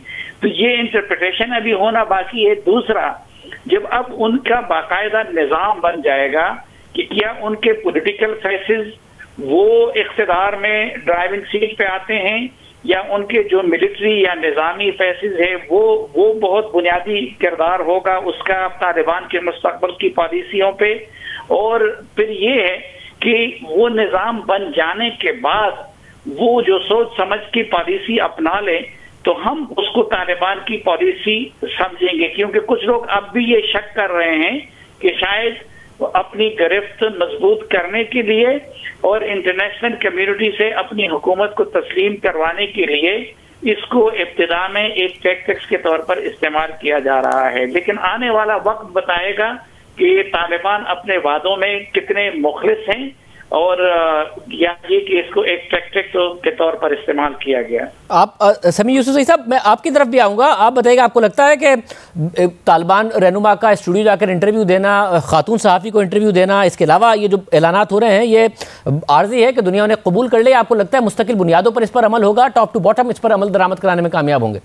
तो ये इंटरप्रिटेशन अभी होना बाकी है। दूसरा, जब अब उनका बाकायदा निज़ाम बन जाएगा कि क्या उनके पॉलिटिकल फेसेस वो इख्तिदार में ड्राइविंग सीट पे आते हैं या उनके जो मिलिट्री या निज़ामी फेसेस है वो बहुत बुनियादी किरदार होगा उसका तालिबान के मुस्तकबिल की पॉलिसियों पे। और फिर ये है कि वो निज़ाम बन जाने के बाद वो जो सोच समझ की पॉलिसी अपना ले तो हम उसको तालिबान की पॉलिसी समझेंगे, क्योंकि कुछ लोग अब भी ये शक कर रहे हैं कि शायद अपनी गिरफ्त मजबूत करने के लिए और इंटरनेशनल कम्युनिटी से अपनी हुकूमत को तस्लीम करवाने के लिए इसको इब्तिदा में एक टैक्टिक्स के तौर पर इस्तेमाल किया जा रहा है। लेकिन आने वाला वक्त बताएगा कि तालिबान अपने वादों में कितने मुखलिस हैं और या ये कि इसको एक टैक्टिक के तौर पर इस्तेमाल किया गया। आप समी यूसुफज़ई साहब, मैं आपकी तरफ भी आऊँगा। आप बताइएगा, आपको लगता है कि तालिबान रहनुमा का स्टूडियो जाकर इंटरव्यू देना, खातून सहाफ़ी को इंटरव्यू देना, इसके अलावा ये जो ऐलानात हो रहे हैं ये आर्जी है कि दुनिया उन्हें कबूल कर ले? आपको लगता है मुस्तकिल बुनियादों पर इस पर अमल होगा, टॉप टू बॉटम इस पर अमल दरामद कराने में कामयाब होंगे?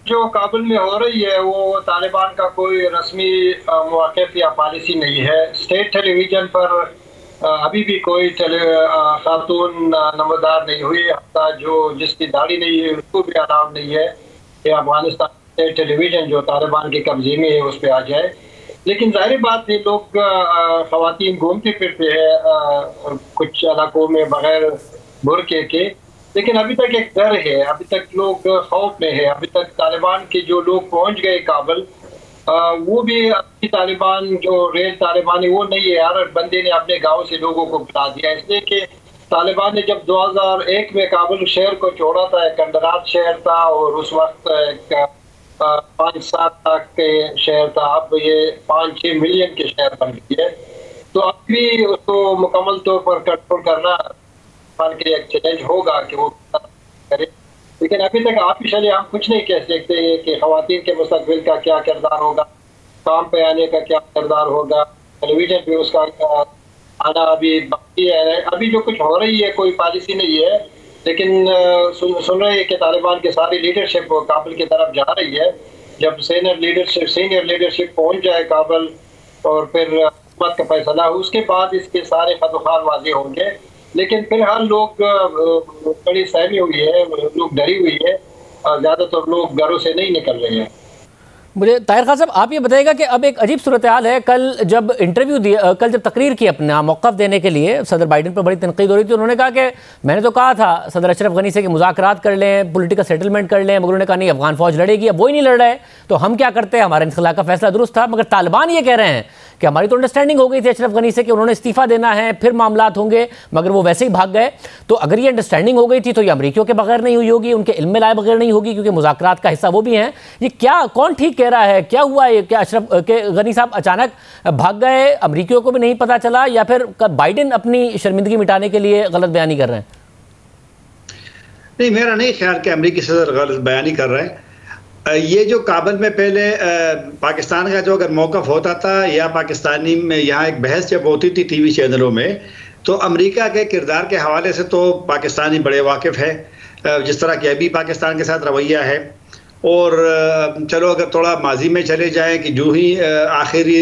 जो काबुल में हो रही है वो तालिबान का कोई रस्मी मौक़िफ़ या पॉलिसी नहीं है। स्टेट टेलीविज़न पर अभी भी कोई खातून नमदार नहीं हुई, जो जिसकी दाढ़ी नहीं है उसको भी अलाउ नहीं है कि अफगानिस्तान स्टेट टेलीविज़न जो तालिबान के कब्जे में है उस पर आ जाए। लेकिन जाहिर बात है लोग ख़वातीन घूमते फिरते हैं कुछ इलाकों में बगैर बुरके के, लेकिन अभी तक एक डर है, अभी तक लोग खौफ में है। अभी तक तालिबान के जो लोग पहुंच गए काबुल वो भी अभी तालिबान जो रेल तालिबान है वो नहीं है। हर बंदे ने अपने गांव से लोगों को बुला दिया, इसलिए कि तालिबान ने जब 2001 में काबुल शहर को छोड़ा था, एक कंडरात शहर था और उस वक्त एक 5-7 लाख के शहर था, अब ये 5-6 मिलियन के शहर बन गई है। तो अब भी उसको मुकम्मल तौर पर कंट्रोल करना के लिए एक चैलेंज होगा कि वो करे। लेकिन अभी तक ऑफिशियली हम कुछ नहीं कह सकते कि खवातीन के मुस्तकबिल का क्या किरदार होगा, काम पे आने का क्या किरदार होगा, टेलीविजन पे उसका आना अभी बाकी है। अभी जो कुछ हो रही है कोई पॉलिसी नहीं है, लेकिन सुन रहे हैं कि तालिबान की सारी लीडरशिप काबुल की तरफ जा रही है। जब सीनियर लीडरशिप पहुंच जाए काबुल और फिर हुकूमत का फैसला हो, उसके बाद इसके सारे खदोखार वाज़ेह होंगे। लेकिन फिलहाल लोग बड़ी सहमी हुई है, लोग डरी हुई है, ज्यादातर लोग घरों से नहीं निकल रहे हैं। मुझे ताहिर खान साहब आप ये बताइएगा कि अब एक अजीब सूरत हाल है। कल जब इंटरव्यू दिया, कल जब तकरीर की अपना मौक़िफ़ देने के लिए सदर बाइडन पर बड़ी तनकीद हो रही थी, उन्होंने कहा कि मैंने तो कहा था सदर अशरफ गनी से कि मुज़ाकरात कर लें, पॉलिटिकल सेटलमेंट कर लें, मगर उन्होंने कहा नहीं अफगान फ़ौज लड़ेगी, अब वो ही नहीं लड़ रहे तो हम क्या करते हैं, हमारे इंखला का फैसला दुरुस्त था। मगर तालिबान ये कह रहे हैं कि हमारी तो अंडरस्टैंडिंग हो गई थी अशरफ गनी से कि उन्होंने इस्तीफ़ा देना है, फिर मामलात होंगे, मगर वो वैसे ही भाग गए। तो अगर ये अंडरस्टैंडिंग हो गई थी तो ये अमरीकियों के बगैर नहीं हुई होगी, उनके इल्म में लाए बगैर नहीं होगी, क्योंकि मुज़ाकरात का हिस्सा वो भी हैं। ये क्या, कौन ठीक कह रहा है, क्या हुआ ये? क्या अशरफ के गनी साहब अचानक भाग गए, अमरीकियों को भी नहीं पता चला, या फिर बाइडेन अपनी शर्मिंदगी मिटाने के लिए गलत बयानी कर रहे हैं? नहीं, मेरा नहीं ख्याल कि अमरीकी सदर गलत बयानी कर रहे हैं। ये जो काबुल में पहले पाकिस्तान का जो अगर मौक़िफ़ होता था या पाकिस्तानी में यहाँ एक बहस जब होती थी टीवी चैनलों में, तो अमेरिका के किरदार के हवाले से तो पाकिस्तानी बड़े वाकिफ़ है, जिस तरह कि अभी पाकिस्तान के साथ रवैया है। और चलो अगर थोड़ा माजी में चले जाएं कि जो ही आखिरी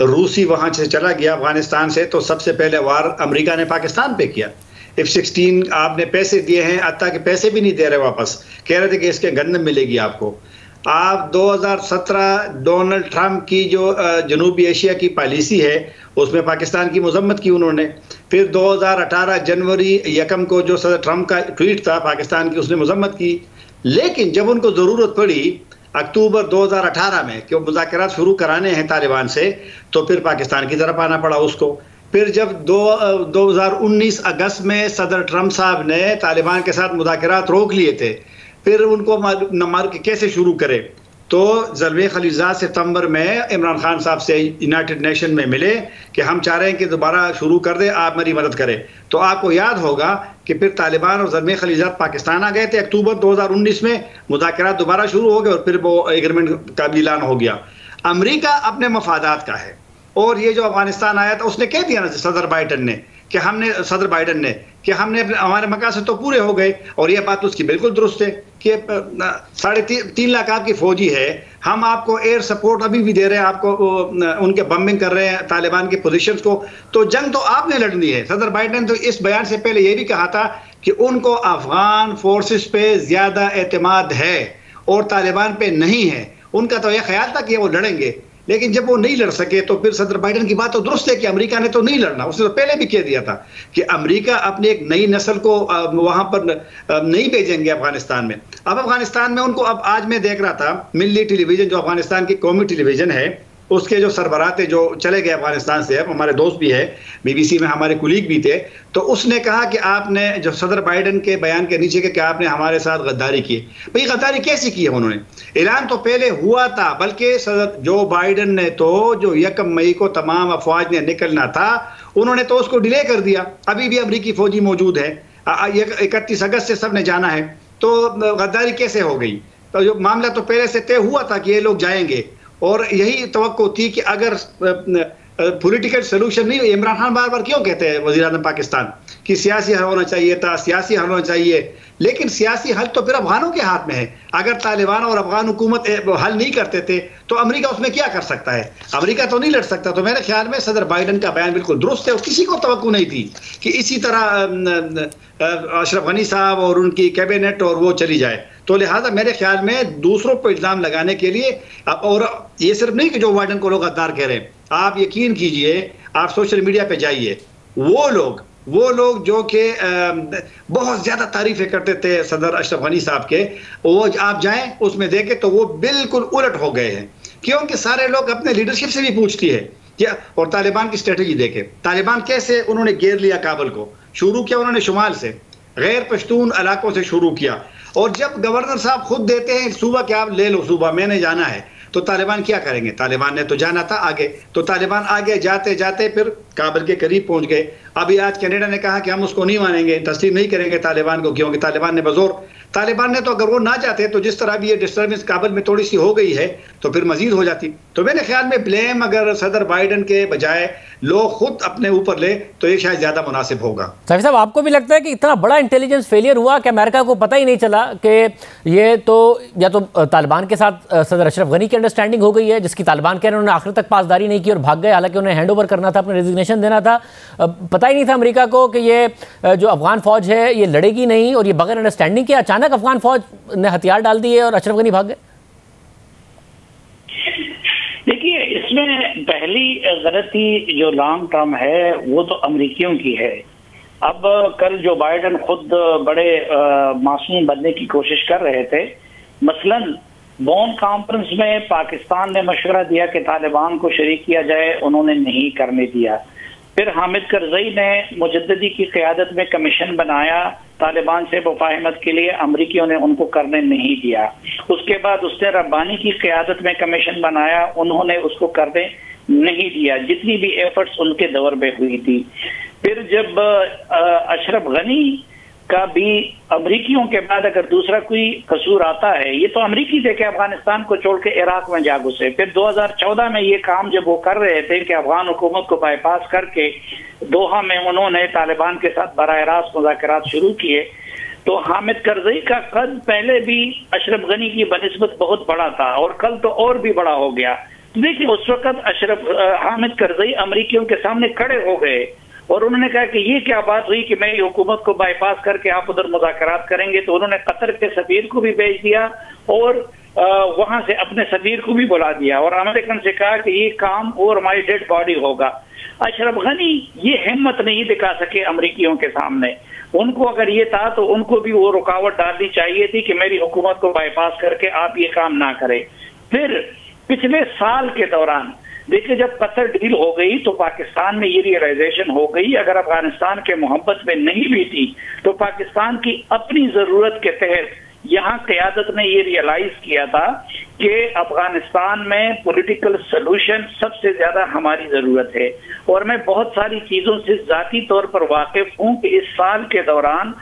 रूसी वहाँ से चला गया अफ़गानिस्तान से, तो सबसे पहले वार अमेरिका ने पाकिस्तान पे किया। F-16 आपने पैसे दिए हैं, अत्ता के पैसे भी नहीं दे रहे वापस, कह रहे थे कि इसके गंदम मिलेगी आपको। आप 2017 डोनाल्ड ट्रंप की जो जनूबी एशिया की पॉलिसी है उसमें पाकिस्तान की मजम्मत की उन्होंने। फिर 2018 जनवरी 1 को जो सदर ट्रंप का ट्वीट था पाकिस्तान की, उसने मजम्मत की। लेकिन जब उनको ज़रूरत पड़ी अक्टूबर 2018 में कि वो मुज़ाकरात शुरू कराने हैं तालिबान से, तो फिर पाकिस्तान की तरफ आना पड़ा उसको। फिर जब 2019 अगस्त में सदर ट्रंप साहब ने तालिबान के साथ मुज़ाकरात रोक लिए थे, फिर उनको न मार के कैसे शुरू करे, तो ज़ल्मे खलीलज़ाद सितंबर में इमरान खान साहब से यूनाइटेड नेशन में मिले कि हम चाह रहे हैं कि दोबारा शुरू कर दे, आप मेरी मदद करें। तो आपको याद होगा कि फिर तालिबान और ज़ल्मे खलीलज़ाद पाकिस्तान आ गए थे अक्टूबर 2019 में, मुज़ाकरात दोबारा शुरू हो गए और फिर वो एग्रीमेंट का भी ऐलान हो गया। अमेरिका अपने मफादात का है, और ये जो अफगानिस्तान आया था उसने कह दिया ना सदर बाइडन ने कि हमने हमारे मकासद तो पूरे हो गए। और ये बात उसकी बिल्कुल दुरुस्त है कि 3.5 लाख आपकी फौजी है, हम आपको एयर सपोर्ट अभी भी दे रहे हैं, आपको उनके बम्बिंग कर रहे हैं तालिबान के पोजीशंस को, तो जंग तो आपने लड़नी है। सदर बाइडन तो इस बयान से पहले ये भी कहा था कि उनको अफगान फोर्सेस पे ज्यादा एतमाद है और तालिबान पे नहीं है। उनका तो यह ख्याल था कि वो लड़ेंगे, लेकिन जब वो नहीं लड़ सके तो फिर सदर बाइडन की बात तो दुरुस्त है कि अमेरिका ने तो नहीं लड़ना। उसने तो पहले भी कह दिया था कि अमेरिका अपनी एक नई नस्ल को वहां पर नहीं भेजेंगे अफगानिस्तान में। अब अफगानिस्तान में उनको, अब आज मैं देख रहा था मिल्ली टेलीविजन जो अफगानिस्तान की कौमी टेलीविजन है, उसके जो सरबराह थे जो चले गए अफगानिस्तान से, हमारे दोस्त भी है, BBC में हमारे कुलीग भी थे, तो उसने कहा कि आपने जो सदर बाइडन के बयान के नीचे कि आपने हमारे साथ गद्दारी की। भाई गद्दारी कैसी की है उन्होंने? ऐलान तो पहले हुआ था, बल्कि सदर जो बाइडन ने तो जो 1 मई को तमाम अफवाज ने निकलना था उन्होंने तो उसको डिले कर दिया। अभी भी अमरीकी फौजी मौजूद है, 31 अगस्त से सब ने जाना है, तो गद्दारी कैसे हो गई? तो जो मामला तो पहले से तय हुआ था कि ये लोग जाएंगे, और यही तवक्को थी कि अगर पॉलिटिकल सोल्यूशन नहीं, इमरान खान बार बार क्यों कहते हैं वज़ीर आज़म पाकिस्तान कि सियासी हल होना चाहिए था, सियासी हल होना चाहिए, लेकिन सियासी हल तो फिर अफगानों के हाथ में है। अगर तालिबान और अफगान हुकूमत हल नहीं करते थे तो अमेरिका उसमें क्या कर सकता है? अमेरिका तो नहीं लड़ सकता। तो मेरे ख्याल में सदर बाइडन का बयान बिल्कुल दुरुस्त है, और किसी को तवक्को नहीं थी कि इसी तरह अशरफ गनी साहब और उनकी कैबिनेट और वो चली जाए। तो लिहाजा मेरे ख्याल में दूसरों पर इल्ज़ाम लगाने के लिए, और ये सिर्फ नहीं कि जो बाइडन को लोग गद्दार कह रहे हैं, आप यकीन कीजिए, आप सोशल मीडिया पे जाइए, वो लोग जो कि बहुत ज़्यादा तारीफ़ें करते थे सदर अशरफ गनी साहब के, वो आप जाएं उसमें देखें तो वो बिल्कुल उलट हो गए हैं, क्योंकि सारे लोग अपने लीडरशिप से भी पूछती है क्या। और तालिबान की स्ट्रेटजी देखें, तालिबान कैसे उन्होंने घेर लिया काबुल को। शुरू किया उन्होंने शुमाल से, गैर पश्तून इलाकों से शुरू किया, और जब गवर्नर साहब खुद देते हैं सूबा कि आप ले लो सूबा, मैंने जाना है, तो तालिबान क्या करेंगे? तालिबान ने तो जाना था आगे, तो तालिबान आगे जाते जाते फिर काबुल के करीब पहुंच गए। अभी आज कनाडा ने कहा कि हम उसको नहीं मानेंगे, तस्लीम नहीं करेंगे तालिबान को, क्योंकि तालिबान ने बजोर, तालिबान ने तो अगर वो ना चाहते तो जिस तरह भी ये डिस्टर्बेंस काबुल में थोड़ी सी हो गई है तो फिर मजीद हो जाती। तो मेरे ख्याल में ब्लेम अगर सदर बाइडन के बजाय लोग खुद अपने ऊपर ले तो ये शायद ज्यादा मुनासिब होगा। साफी साहब, आपको भी लगता है कि इतना बड़ा इंटेलिजेंस फेलियर हुआ कि अमेरिका को पता ही नहीं चला कि ये तो या तो तालिबान के साथ सदर अशरफ गनी की अंडरस्टैंडिंग हो गई है, जिसकी तालिबान के उन्होंने आखिर तक पासदारी नहीं की और भाग गए, हालांकि उन्हें हैंड ओवर करना था, अपना रेजिग्नेशन देना था। पता ही नहीं था अमेरिका को कि ये जो अफगान फौज है ये लड़ेगी नहीं, और ये बगैर अंडरस्टैंडिंग के अचानक अफगान फौज ने हथियार डाल दिए और अशरफ गनी भाग गए। इसमें पहली गलती जो लॉन्ग टर्म है वो तो अमेरिकियों की है। अब कल जो बाइडेन खुद बड़े मासूम बनने की कोशिश कर रहे थे, मसलन बॉन कॉन्फ्रेंस में पाकिस्तान ने मशवरा दिया कि तालिबान को शरीक किया जाए, उन्होंने नहीं करने दिया। फिर हामिद करज़ई ने मुजद्दिदी की क़यादत में कमीशन बनाया तालिबान से मुफाहमत के लिए, अमरीकियों ने उनको करने नहीं दिया। उसके बाद उसने रब्बानी की क़यादत में कमीशन बनाया, उन्होंने उसको करने नहीं दिया, जितनी भी एफर्ट्स उनके दौर में हुई थी। फिर जब अशरफ गनी का भी अमरीकियों के बाद अगर दूसरा कोई कसूर आता है, ये तो अमरीकी थे कि अफगानिस्तान को छोड़ के इराक में जा घुसे। फिर 2014 में ये काम जब वो कर रहे थे कि अफगान हुकूमत को बाईपास करके दोहा में उन्होंने तालिबान के साथ बराह रास्त मुज़ाकरात शुरू किए, तो हामिद करज़ई का कद पहले भी अशरफ गनी की बनिस्बत बहुत बड़ा था और कल तो और भी बड़ा हो गया। तो देखिए उस वक्त हामिद करज़ई अमरीकियों के सामने खड़े हो गए और उन्होंने कहा कि ये क्या बात हुई कि मेरी हुकूमत को बाईपास करके आप उधर मुज़ाकरात करेंगे। तो उन्होंने कतर के सफीर को भी भेज दिया और वहां से अपने सफीर को भी बुला दिया और अमेरिकन से कहा कि ये काम और हमारी डेड बॉडी होगा। अशरफ गनी ये हिम्मत नहीं दिखा सके अमरीकियों के सामने। उनको अगर ये था तो उनको भी वो रुकावट डालनी चाहिए थी कि मेरी हुकूमत को बाईपास करके आप ये काम ना करें। फिर पिछले साल के दौरान देखिए जब कतर डील हो गई तो पाकिस्तान में ये रियलाइजेशन हो गई, अगर अफगानिस्तान के मोहब्बत में नहीं भी थी तो पाकिस्तान की अपनी जरूरत के तहत यहाँ क़यादत ने ये रियलाइज किया था कि अफगानिस्तान में पॉलिटिकल सोल्यूशन सबसे ज्यादा हमारी जरूरत है। और मैं बहुत सारी चीजों से जाती तौर पर वाकिफ हूँ कि इस साल के दौरान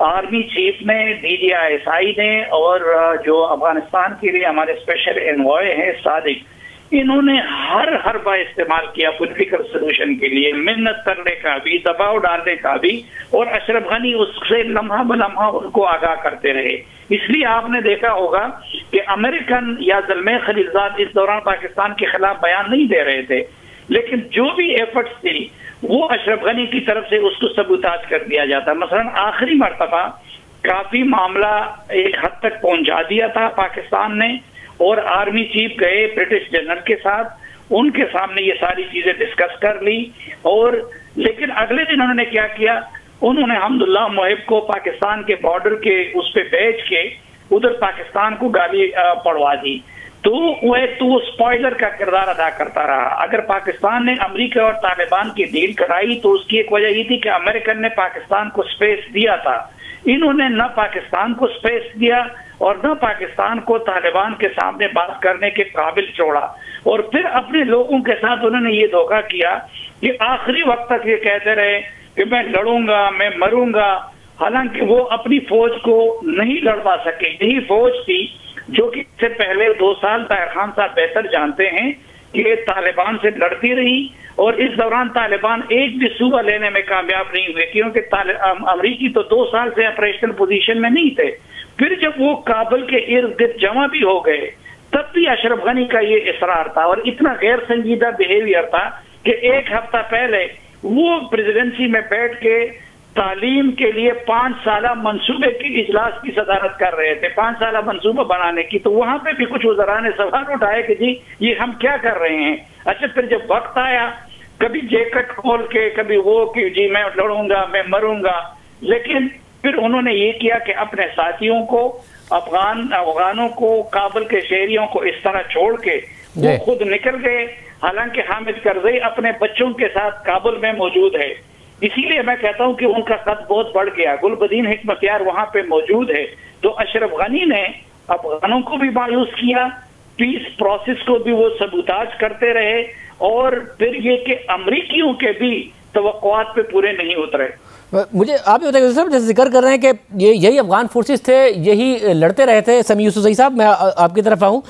आर्मी चीफ ने, DGISI ने और जो अफगानिस्तान के लिए हमारे स्पेशल एनवॉय हैं सादिक, इन्होंने हर बार इस्तेमाल किया पॉलिटिकल सोल्यूशन के लिए, मिन्नत करने का भी, दबाव डालने का भी, और अशरफ गनी उससे लम्हा बलम्हा उनको आगाह करते रहे। इसलिए आपने देखा होगा कि अमेरिकन या ज़ल्मे खलीलजाद इस दौरान पाकिस्तान के खिलाफ बयान नहीं दे रहे थे, लेकिन जो भी एफर्ट्स थी वो अशरफ गनी की तरफ से उसको सबूताज कर दिया जाता। मसलन आखिरी मरतबा काफी मामला एक हद तक पहुंचा दिया था पाकिस्तान ने और आर्मी चीफ गए ब्रिटिश जनरल के साथ, उनके सामने ये सारी चीजें डिस्कस कर ली। और लेकिन अगले दिन उन्होंने क्या किया, उन्होंने हमदुल्लाह मुहिब को पाकिस्तान के बॉर्डर के उस पे भेज के उधर पाकिस्तान को गाली पड़वा दी। तो वो स्पॉइलर का किरदार अदा करता रहा। अगर पाकिस्तान ने अमेरिका और तालिबान की डील कराई तो उसकी एक वजह ये थी कि अमेरिकन ने पाकिस्तान को स्पेस दिया था। इन्होंने न पाकिस्तान को स्पेस दिया और न पाकिस्तान को तालिबान के सामने बात करने के काबिल छोड़ा। और फिर अपने लोगों के साथ उन्होंने ये धोखा किया कि आखिरी वक्त तक ये कहते रहे कि मैं लड़ूंगा, मैं मरूंगा, हालांकि वो अपनी फौज को नहीं लड़वा सके। यही फौज थी जो कि इससे पहले 2 साल ताहिर खान साहब बेहतर जानते हैं कि तालिबान से लड़ती रही और इस दौरान तालिबान एक भी सूबा लेने में कामयाब नहीं हुए, क्योंकि अमरीकी तो 2 साल से ऑपरेशनल पोजीशन में नहीं थे। फिर जब वो काबुल के इर्द गिर्द जमा भी हो गए तब भी अशरफ गनी का ये इसरार था और इतना गैर संजीदा बिहेवियर था कि एक हफ्ता पहले वो प्रेसिडेंसी में बैठ के तालीम के लिए 5 साला मंसूबे की इजलास की सदारत कर रहे थे, 5 साला मंसूबा बनाने की। तो वहां पे भी कुछ वज़रा ने सवाल उठाए कि जी ये हम क्या कर रहे हैं। अच्छा, फिर जब वक्त आया कभी जैकेट खोल के, कभी वो कि जी मैं लड़ूंगा, मैं मरूंगा, लेकिन फिर उन्होंने ये किया कि अपने साथियों को, अफगानों को, काबुल के शहरियों को इस तरह छोड़ के वो खुद निकल गए। हालांकि हामिद करज़ई अपने बच्चों के साथ काबुल में मौजूद है, इसीलिए मैं कहता हूं कि उनका कद बहुत बढ़ गया। गुलबदीन हिकमतयार वहां पे मौजूद है। तो अशरफ गनी ने अफगानों को भी मायूस किया, पीस प्रोसेस को भी वो सबूताज करते रहे और फिर ये कि अमरीकियों के भी तवक्कुआत पे पूरे नहीं उतरे। मुझे आप ये बताइए साहब, जैसे जिक्र कर रहे हैं कि यही अफगान फोर्सेस थे, यही लड़ते रहे थे। समी यूसुफज़ई साहब, मैं आपकी तरफ आऊँ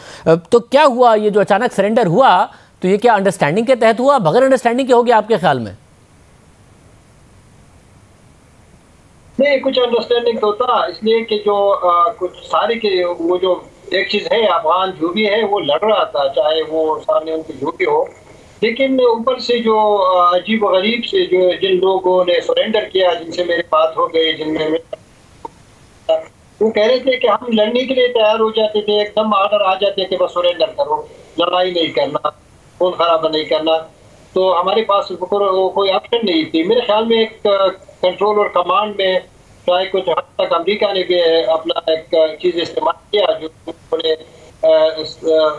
तो क्या हुआ, ये जो अचानक सरेंडर हुआ तो ये क्या अंडरस्टैंडिंग के तहत हुआ, बगैर अंडरस्टैंडिंग के हो गया आपके ख्याल में? नहीं, कुछ अंडरस्टैंडिंग तो था, इसलिए कि जो कुछ सारे के वो जो एक चीज है, अफगान जो भी है वो लड़ रहा था, चाहे वो सामने उनकी जो भी हो, लेकिन ऊपर से जो अजीब व गरीब से जो जिन लोगों ने सरेंडर किया, जिनसे मेरी बात हो गई, जिनमें वो कह रहे थे कि हम लड़ने के लिए तैयार हो जाते थे, एकदम आर्डर आ जाते कि बस सरेंडर करो, लड़ाई नहीं करना। खून खराबा नहीं करना, तो हमारे पास कोई ऑप्शन नहीं थी। मेरे ख्याल में एक कंट्रोल और कमांड में शायद कुछ हद तक अमेरिका ने भी अपना एक चीज़ इस्तेमाल किया, जो उन्होंने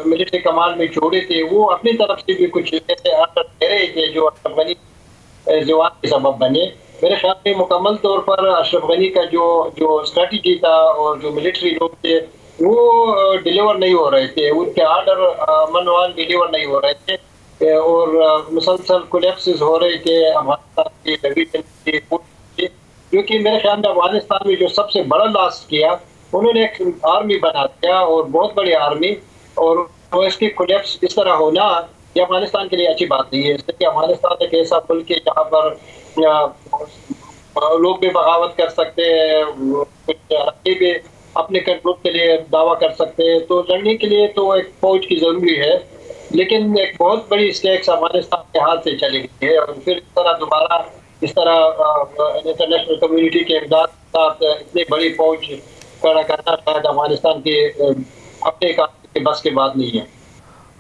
मिलिट्री कमांड में छोड़े थे, वो अपनी तरफ से भी कुछ ऐसे आर्डर दे रहे थे जो अशरफ गनी जवान के सबब बने। मेरे ख्याल में मुकम्मल तौर पर अशरफ गनी का जो स्ट्रेटजी था और जो मिलिट्री लोग थे वो डिलीवर नहीं हो रहे थे, उनके आर्डर मनवान डिलीवर नहीं हो रहे थे और मुसलसल कोलैप्सेस हो रहे थे अफगानिस्तान की, जो कि मेरे ख्याल में अफगानिस्तान में जो सबसे बड़ा लॉस किया, उन्होंने एक आर्मी बना दिया और बहुत बड़ी आर्मी, और इसकी कोलैप्स इस तरह होना ये अफगानिस्तान के लिए अच्छी बात नहीं है। इसलिए अफगानिस्तान एक ऐसा मुल्क है जहाँ पर लोग भी बगावत कर सकते हैं, कुछ भी अपने कंट्रोल के लिए दावा कर सकते हैं, तो लड़ने के लिए तो एक फौज की जरूरी है, लेकिन एक बहुत बड़ी स्टेक्स अफगानिस्तान के हाथ से चली गई है। और फिर इस तरह इंटरनेशनल कम्युनिटी के इमदाद के साथ इतनी बड़ी फौज खड़ा करना शायद अफगानिस्तान के अपने के बस के बात नहीं है।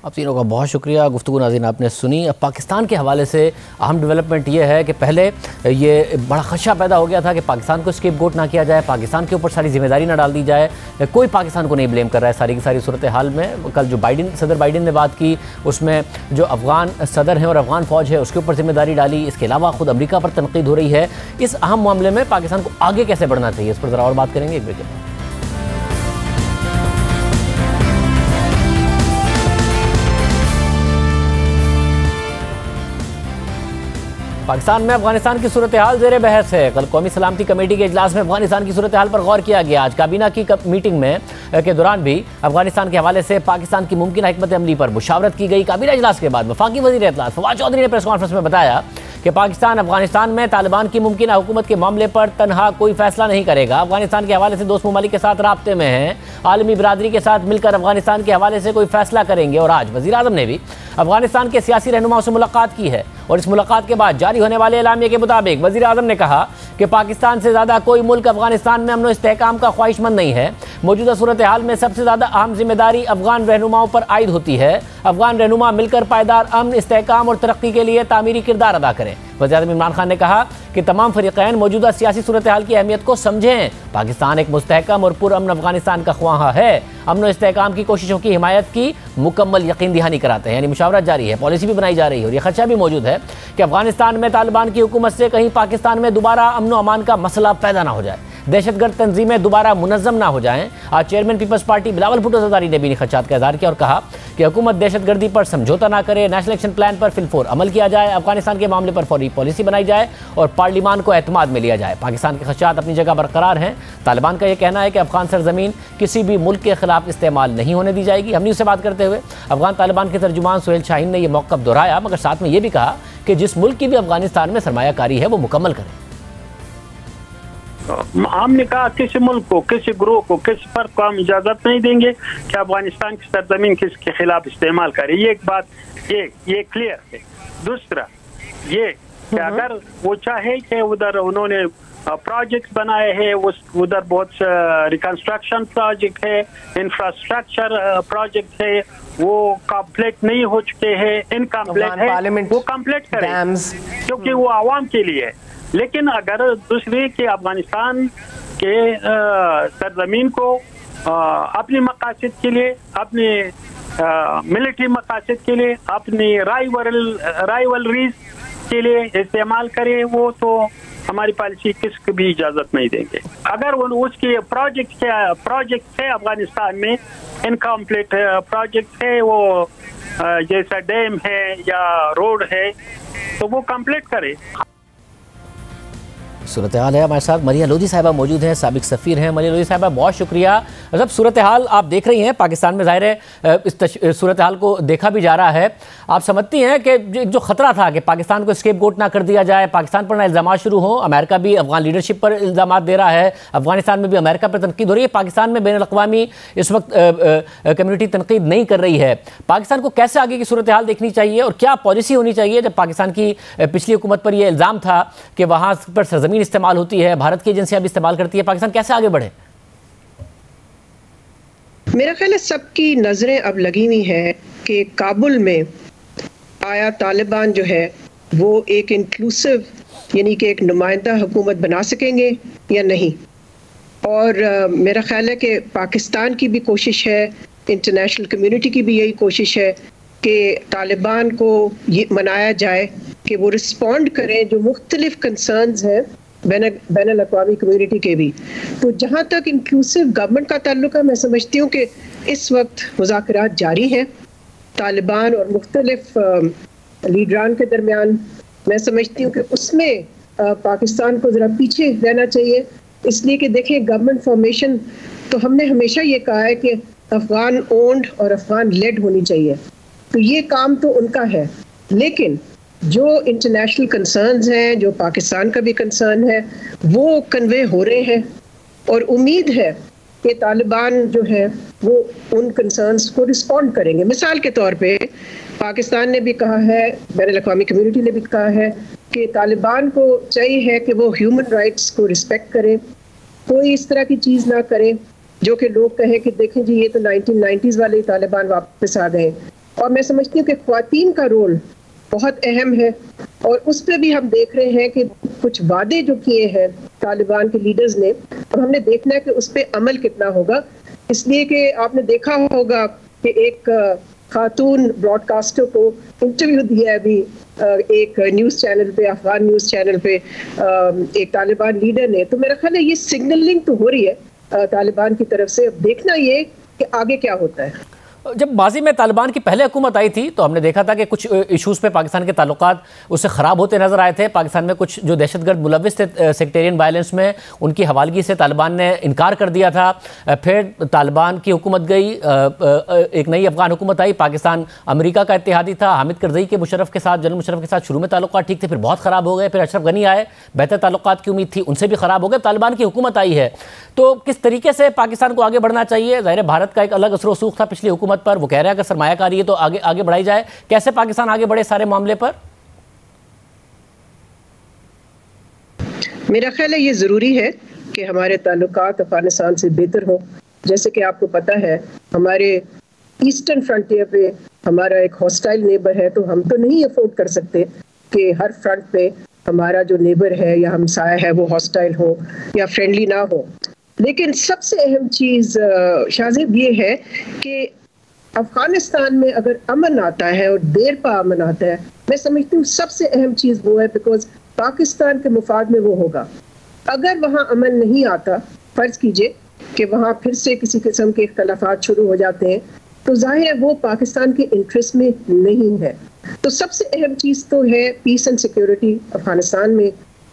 आप तीनों का बहुत शुक्रिया। गुफ्तगू नाज़रीन आपने सुनी। अब पाकिस्तान के हवाले से अहम डेवलपमेंट ये है कि पहले ये बड़ा खदशा पैदा हो गया था कि पाकिस्तान को स्केपगोट ना किया जाए, पाकिस्तान के ऊपर सारी जिम्मेदारी ना डाल दी जाए। कोई पाकिस्तान को नहीं ब्लेम कर रहा है सारी की सारी सूरत हाल में। कल जो सदर बाइडन ने बात की उसमें जो अफगान सदर हैं और अफगान फ़ौज है उसके ऊपर जिम्मेदारी डाली। इसके अलावा खुद अमेरिका पर तनकीद हो रही है। इस अहम मामले में पाकिस्तान को आगे कैसे बढ़ना चाहिए, इस पर ज़रा और बात करेंगे एक ब्रेक में। पाकिस्तान में अफगानिस्तान की सूरत हाल ज़ेर बहस है। कल कौमी सलामती कमेटी के इजलास में अफगानिस्तान की सूरत हाल पर गौर किया गया। आज काबीना की मीटिंग में के दौरान भी अफगानिस्तान के हवाले से पाकिस्तान की मुमकिन हिकमत अमली पर मुशावरत की गई। काबीना इजलास के बाद वफाकी वज़ीर इत्तलात फवाद चौधरी ने प्रेस कॉन्फ्रेंस में बताया कि पाकिस्तान अफगानिस्तान में तालिबान की मुमकिन हुकूमत के मामले पर तनहा कोई फैसला नहीं करेगा। अफगानिस्तान के हवाले से दोस्त ममालिक के साथ राब्ते में हैं, आलमी बरादरी के साथ मिलकर अफगानिस्तान के हवाले से कोई फैसला करेंगे। और आज वज़ीर आज़म ने भी अफगानिस्तान के सियासी रहनुमाओं से मुलाकात की है और इस मुलाकात के बाद जारी होने वाले एलामिया के मुताबिक वज़ीर आज़म ने कहा कि पाकिस्तान से ज़्यादा कोई मुल्क अफगानिस्तान में अमन व इस्तेहकाम का ख्वाहिशमंद नहीं है। मौजूदा सूरत हाल में सबसे ज़्यादा अहम जिम्मेदारी अफगान रहनुमाओं पर आयद होती है। अफगान रहनुमा मिलकर पायदार अमन, इस्तेहकाम और तरक्की के लिए तामीरी किरदार अदा करें। वज़ीर आज़म इमरान खान ने कहा कि तमाम फरीक़ैन मौजूदा सियासी सूरत हाल की अहमियत को समझें। पाकिस्तान एक मुस्तहकम और पुरअमन अफगानिस्तान का ख्वाहा है। अमन व इस्तेहकाम की कोशिशों की हिमायत की मुकम्मल यकीन दहानी कराते हैं। यानी मुशावरत जारी है, पॉलिसी भी बनाई जा रही है और यह खदशा भी मौजूद है कि अफगानिस्तान में तालिबान की हुकूमत से कहीं पाकिस्तान में दोबारा अमन व अमान का मसला पैदा ना हो जाए, दहशतगर्द तंजीमें दोबारा मुनज़्ज़म ना हो जाएं। आज chairman peoples party Bilawal Bhutto Zardari ने भी खदशात का इज़हार किया और कहा कि हुकूमत दहशतगर्दी पर समझौता ना करे, नेशनल एक्शन प्लान पर फिलफोर अमल किया जाए, अफगानिस्तान के मामले पर फौरी पॉलिसी बनाई जाए और पार्लिमान को एतमाद में लिया जाए। पाकिस्तान के खदशात अपनी जगह बरकरार हैं। तालिबान का यह कहना है कि अफगान सरजमीन किसी भी मुल्क के खिलाफ इस्तेमाल नहीं होने दी जाएगी। हमने उससे बात करते हुए अफगान तालिबान के तर्जुमान सुहेल शाहीन ने यह मौक़िफ़ दोहराया, मगर साथ में यह भी कहा कि जिस मुल्क की भी अफगानिस्तान में सरमायाकारी है वो मुकम्मल करें। हमने कहा किसी मुल्क को, किसी ग्रोह को, किसी फर्द को हम इजाजत नहीं देंगे कि अफगानिस्तान की सरजमीन किसके खिलाफ इस्तेमाल करे। ये एक बात ये क्लियर है। दूसरा ये कि अगर वो चाहे कि उधर उन्होंने प्रोजेक्ट्स बनाए हैं, उधर बहुत रिकंस्ट्रक्शन प्रोजेक्ट है, इंफ्रास्ट्रक्चर प्रोजेक्ट है, वो कंप्लीट नहीं हो चुके हैं, इनकम्प्लीट है, वो कंप्लीट करें क्योंकि वो आवाम के लिए है। लेकिन अगर दूसरे के अफगानिस्तान के सरजमीन को अपने मकासद के लिए, अपने मिलिट्री मकासद के लिए, अपनी राइवलरीज के लिए इस्तेमाल करे, वो तो हमारी पॉलिसी किसको भी इजाजत नहीं देंगे। अगर उसके प्रोजेक्ट है अफगानिस्तान में इनकम्प्लीट प्रोजेक्ट है, वो जैसा डैम है या रोड है, तो वो कंप्लीट करे। सूरत हाल है। हमारे साथ मरिया लोधी साहिबा मौजूद हैं, साबिक सफ़ीर हैं। मरिया लोधी साहिबा बहुत शुक्रिया। मतलब सूरत हाल आप देख रही हैं पाकिस्तान में, ज़ाहिर है इस सूरत हाल को देखा भी जा रहा है। आप समझती हैं कि जो ख़तरा था कि पाकिस्तान को स्केपगोट ना कर दिया जाए, पाकिस्तान पर ना इल्ज़ाम शुरू हो, अमेरिका भी अफगान लीडरशिप पर इल्ज़ाम दे रहा है, अफगानिस्तान में भी अमेरिका पर तनकीद हो रही है, पाकिस्तान में बैनुल अक़वामी इस वक्त कम्युनिटी तनकीद नहीं कर रही है। पाकिस्तान को कैसे आगे की सूरत हाल देखनी चाहिए और क्या पॉलिसी होनी चाहिए? जब पाकिस्तान की पिछली हुकूमत पर यह इल्ज़ाम था कि वहाँ पर सरजमीन इस्तेमाल होती है, भारत की एजेंसियां भी इस्तेमाल करती है, पाकिस्तान कैसे आगे बढ़े? मेरा ख्याल है सबकी नजरें अब लगी हुई है कि काबुल में आया तालिबान जो है वो एक इंक्लूसिव यानी कि एक नुमाइंदा हुकूमत बना सकेंगे या नहीं। और मेरा ख्याल है कि पाकिस्तान की भी कोशिश है, इंटरनेशनल कम्युनिटी की भी यही कोशिश है कि तालिबान को ये मनाया जाए कि वो रिस्पॉन्ड करें जो मुख्तलिफ कंसर्न्स हैं बैनुल अक़वामी कम्युनिटी के भी। तो जहाँ तक इंक्लूसिव गवर्नमेंट का ताल्लुक है, मैं समझती हूँ कि इस वक्त मुज़ाकरात जारी हैं तालिबान और मुख्तलिफ लीडरान के दरमियान। मैं समझती हूँ कि उसमें पाकिस्तान को ज़रा पीछे रहना चाहिए, इसलिए कि देखें गवर्नमेंट फॉर्मेशन तो हमने हमेशा ये कहा है कि अफ़गान ओन्ड और अफ़गान लेड होनी चाहिए, तो ये काम तो उनका है। लेकिन जो इंटरनेशनल कंसर्न्स हैं, जो पाकिस्तान का भी कंसर्न है, वो कन्वे हो रहे हैं और उम्मीद है कि तालिबान जो है वो उन कंसर्न्स को रिस्पॉन्ड करेंगे। मिसाल के तौर पे पाकिस्तान ने भी कहा है, बैनुल अक़वामी कम्युनिटी ने भी कहा है कि तालिबान को चाहिए है कि वो ह्यूमन राइट्स को रिस्पेक्ट करें, कोई इस तरह की चीज़ ना करें जो कि लोग कहें कि देखें जी ये तो 1990s वाले तालिबान वापस आ गए। और मैं समझती हूँ कि ख्वातीन का रोल बहुत अहम है और उस पर भी हम देख रहे हैं कि कुछ वादे जो किए हैं तालिबान के लीडर्स ने, अब हमने देखना है कि उस पर अमल कितना होगा। इसलिए कि आपने देखा होगा कि एक खातून ब्रॉडकास्टर को इंटरव्यू दिया है अभी एक न्यूज़ चैनल पे, अफगान न्यूज़ चैनल पे एक तालिबान लीडर ने। तो मेरा ख्याल है ये सिग्नलिंग तो हो रही है तालिबान की तरफ से। अब देखना ये कि आगे क्या होता है। जब माजी में तालिबान की पहले हुकूमत आई थी तो हमने देखा था कि कुछ इशूज़ पे पाकिस्तान के ताल्लुकात उससे ख़राब होते नज़र आए थे। पाकिस्तान में कुछ जो दहशतगर्द मुलविस थे सेक्टेरियन वायलेंस में, उनकी हवालगी से तालिबान ने इनकार कर दिया था। फिर तालिबान की हुकूमत गई, एक नई अफगान हुकूमत आई, पाकिस्तान अमेरिका का इत्तेहादी था। हामिद करज़ई के मुशर्रफ के साथ, जनरल मुशर्रफ के साथ शुरू में ताल्लुकात ठीक थे, फिर बहुत ख़राब हो गए। फिर अशरफ गनी आए, बेहतर ताल्लुकात की उम्मीद थी, उनसे भी ख़राब हो गए। तालिबान की हुकूमत आई है, तो किस तरीके से पाकिस्तान को आगे बढ़ना चाहिए? ज़ाहिर भारत का एक अलग असर रसूख था पिछली हुकूमत पर, वो कह रहे हैं अगर सरमायाकारी है तो आगे बढ़ाई जाए। कैसे पाकिस्तान आगे बढ़े सारे मामले पर? मेरा ख्याल है ये ज़रूरी है कि हमारे ताल्लुकात अफगानिस्तान से बेहतर हो। जैसे कि आपको पता है हमारे ईस्टर्न फ्रंटियर पे हमारा एक हॉस्टाइल नेबर है, तो हम तो नहीं अफोर्ड कर सकते कि हर फ्रंट पे हमारा जो नेबर है या हमसाया है वो हॉस्टाइल हो या फ्रेंडली ना हो। लेकिन सबसे अहम चीज़ शाहजेब ये है कि अफगानिस्तान में अगर अमन आता है और देर पा अमन आता है, मैं समझती हूँ सबसे अहम चीज़ वो है, बिकॉज पाकिस्तान के मुफाद में वो होगा। अगर वहाँ अमन नहीं आता, फ़र्ज़ कीजिए कि वहाँ फिर से किसी किस्म के इख्तलाफात शुरू हो जाते हैं, तो जाहिर है वो पाकिस्तान के इंटरेस्ट में नहीं है। तो सबसे अहम चीज़ तो है पीस एंड सिक्योरिटी अफगानिस्तान में।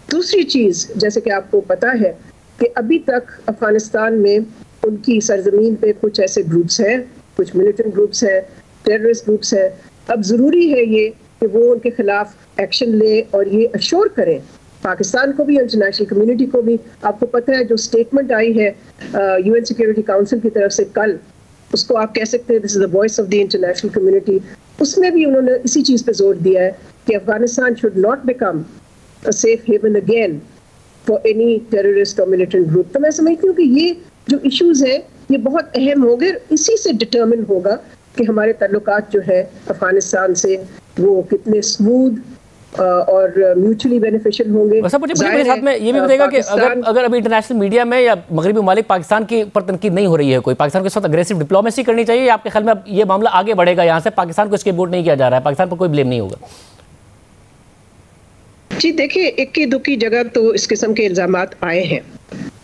दूसरी चीज़, जैसे कि आपको पता है कि अभी तक अफगानिस्तान में उनकी सरजमीन पे कुछ ऐसे ग्रुप्स हैं, कुछ मिलिटेंट ग्रुप्स हैं, टेररिस्ट ग्रुप्स हैं। अब ज़रूरी है ये कि वो उनके खिलाफ एक्शन ले और ये अश्योर करें पाकिस्तान को भी, इंटरनेशनल कम्युनिटी को भी। आपको पता है जो स्टेटमेंट आई है UN सिक्योरिटी काउंसिल की तरफ से कल, उसको आप कह सकते हैं this is the voice of the international community. उसमें भी उन्होंने इसी चीज़ पे जोर दिया है कि Afghanistan should not become a safe haven again for any terrorist और मिलिटेंट ग्रुप। तो मैं समझती हूँ कि ये जो इश्यूज़ हैं ये बहुत अहम होंगे, इसी से डिटर्मिन होगा कि हमारे ताल्लुकात जो है अफगानिस्तान से वो कितने स्मूथ और म्यूचुअली बेनिफिशियल होंगे। वैसे मुझे साथ में ये भी बताएगा कि अगर अभी इंटरनेशनल मीडिया में या मगरबी ममालिक पाकिस्तान की पर तनकीद नहीं हो रही है, कोई पाकिस्तान के साथ अग्रेसिव डिप्लोमेसी करनी चाहिए, आपके ख्याल में अब ये मामला आगे बढ़ेगा? यहाँ से पाकिस्तान को इसके बोर्ड नहीं किया जा रहा है, पाकिस्तान पर कोई ब्लेम नहीं होगा? जी देखिए, इक्की दुक्की जगह तो इस किस्म के इल्जामात आए हैं,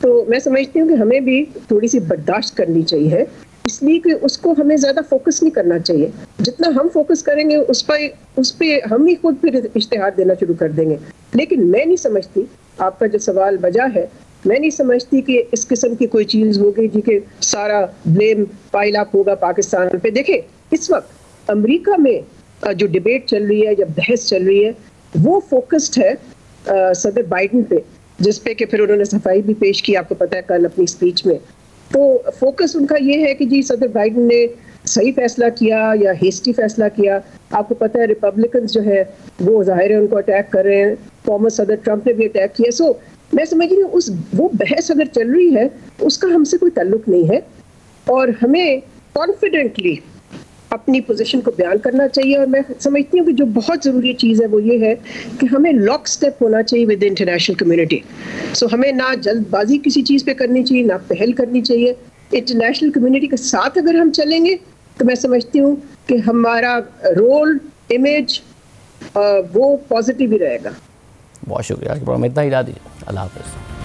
तो मैं समझती हूँ कि हमें भी थोड़ी सी बर्दाश्त करनी चाहिए, इसलिए कि उसको हमें ज़्यादा फोकस नहीं करना चाहिए। जितना हम फोकस करेंगे उस पर हम ही खुद फिर इश्तिहार देना शुरू कर देंगे। लेकिन मैं नहीं समझती, आपका जो सवाल वजह है, मैं नहीं समझती कि इस किस्म की कोई चीज़ होगी जी कि सारा ब्लेम पाइल अप होगा पाकिस्तान पे। देखिए इस वक्त अमेरिका में जो डिबेट चल रही है, जब बहस चल रही है, वो फोकस्ड है सदर बाइडन पे, जिस पे कि फिर उन्होंने सफाई भी पेश की, आपको पता है कल अपनी स्पीच में। तो फोकस उनका ये है कि जी सदर बाइडन ने सही फैसला किया या हेस्टी फैसला किया। आपको पता है रिपब्लिकन्स जो है वो जाहिर है उनको अटैक कर रहे हैं, फॉर्मर सदर ट्रंप ने भी अटैक किया। सो मैं समझ रही हूँ वो बहस अगर चल रही है उसका हमसे कोई ताल्लुक नहीं है, और हमें कॉन्फिडेंटली अपनी पोजीशन को बयान करना चाहिए। और मैं समझती हूँ कि जो बहुत ज़रूरी चीज़ है वो ये है कि हमें लॉक स्टेप होना चाहिए विद इंटरनेशनल कम्युनिटी। सो हमें ना जल्दबाजी किसी चीज़ पे करनी चाहिए, ना पहल करनी चाहिए। इंटरनेशनल कम्युनिटी के साथ अगर हम चलेंगे तो मैं समझती हूँ कि हमारा रोल, इमेज वो पॉजिटिव ही रहेगा। बहुत शुक्रिया, इतना ही ला दीजिए। अल्लाह हाफ़िज़।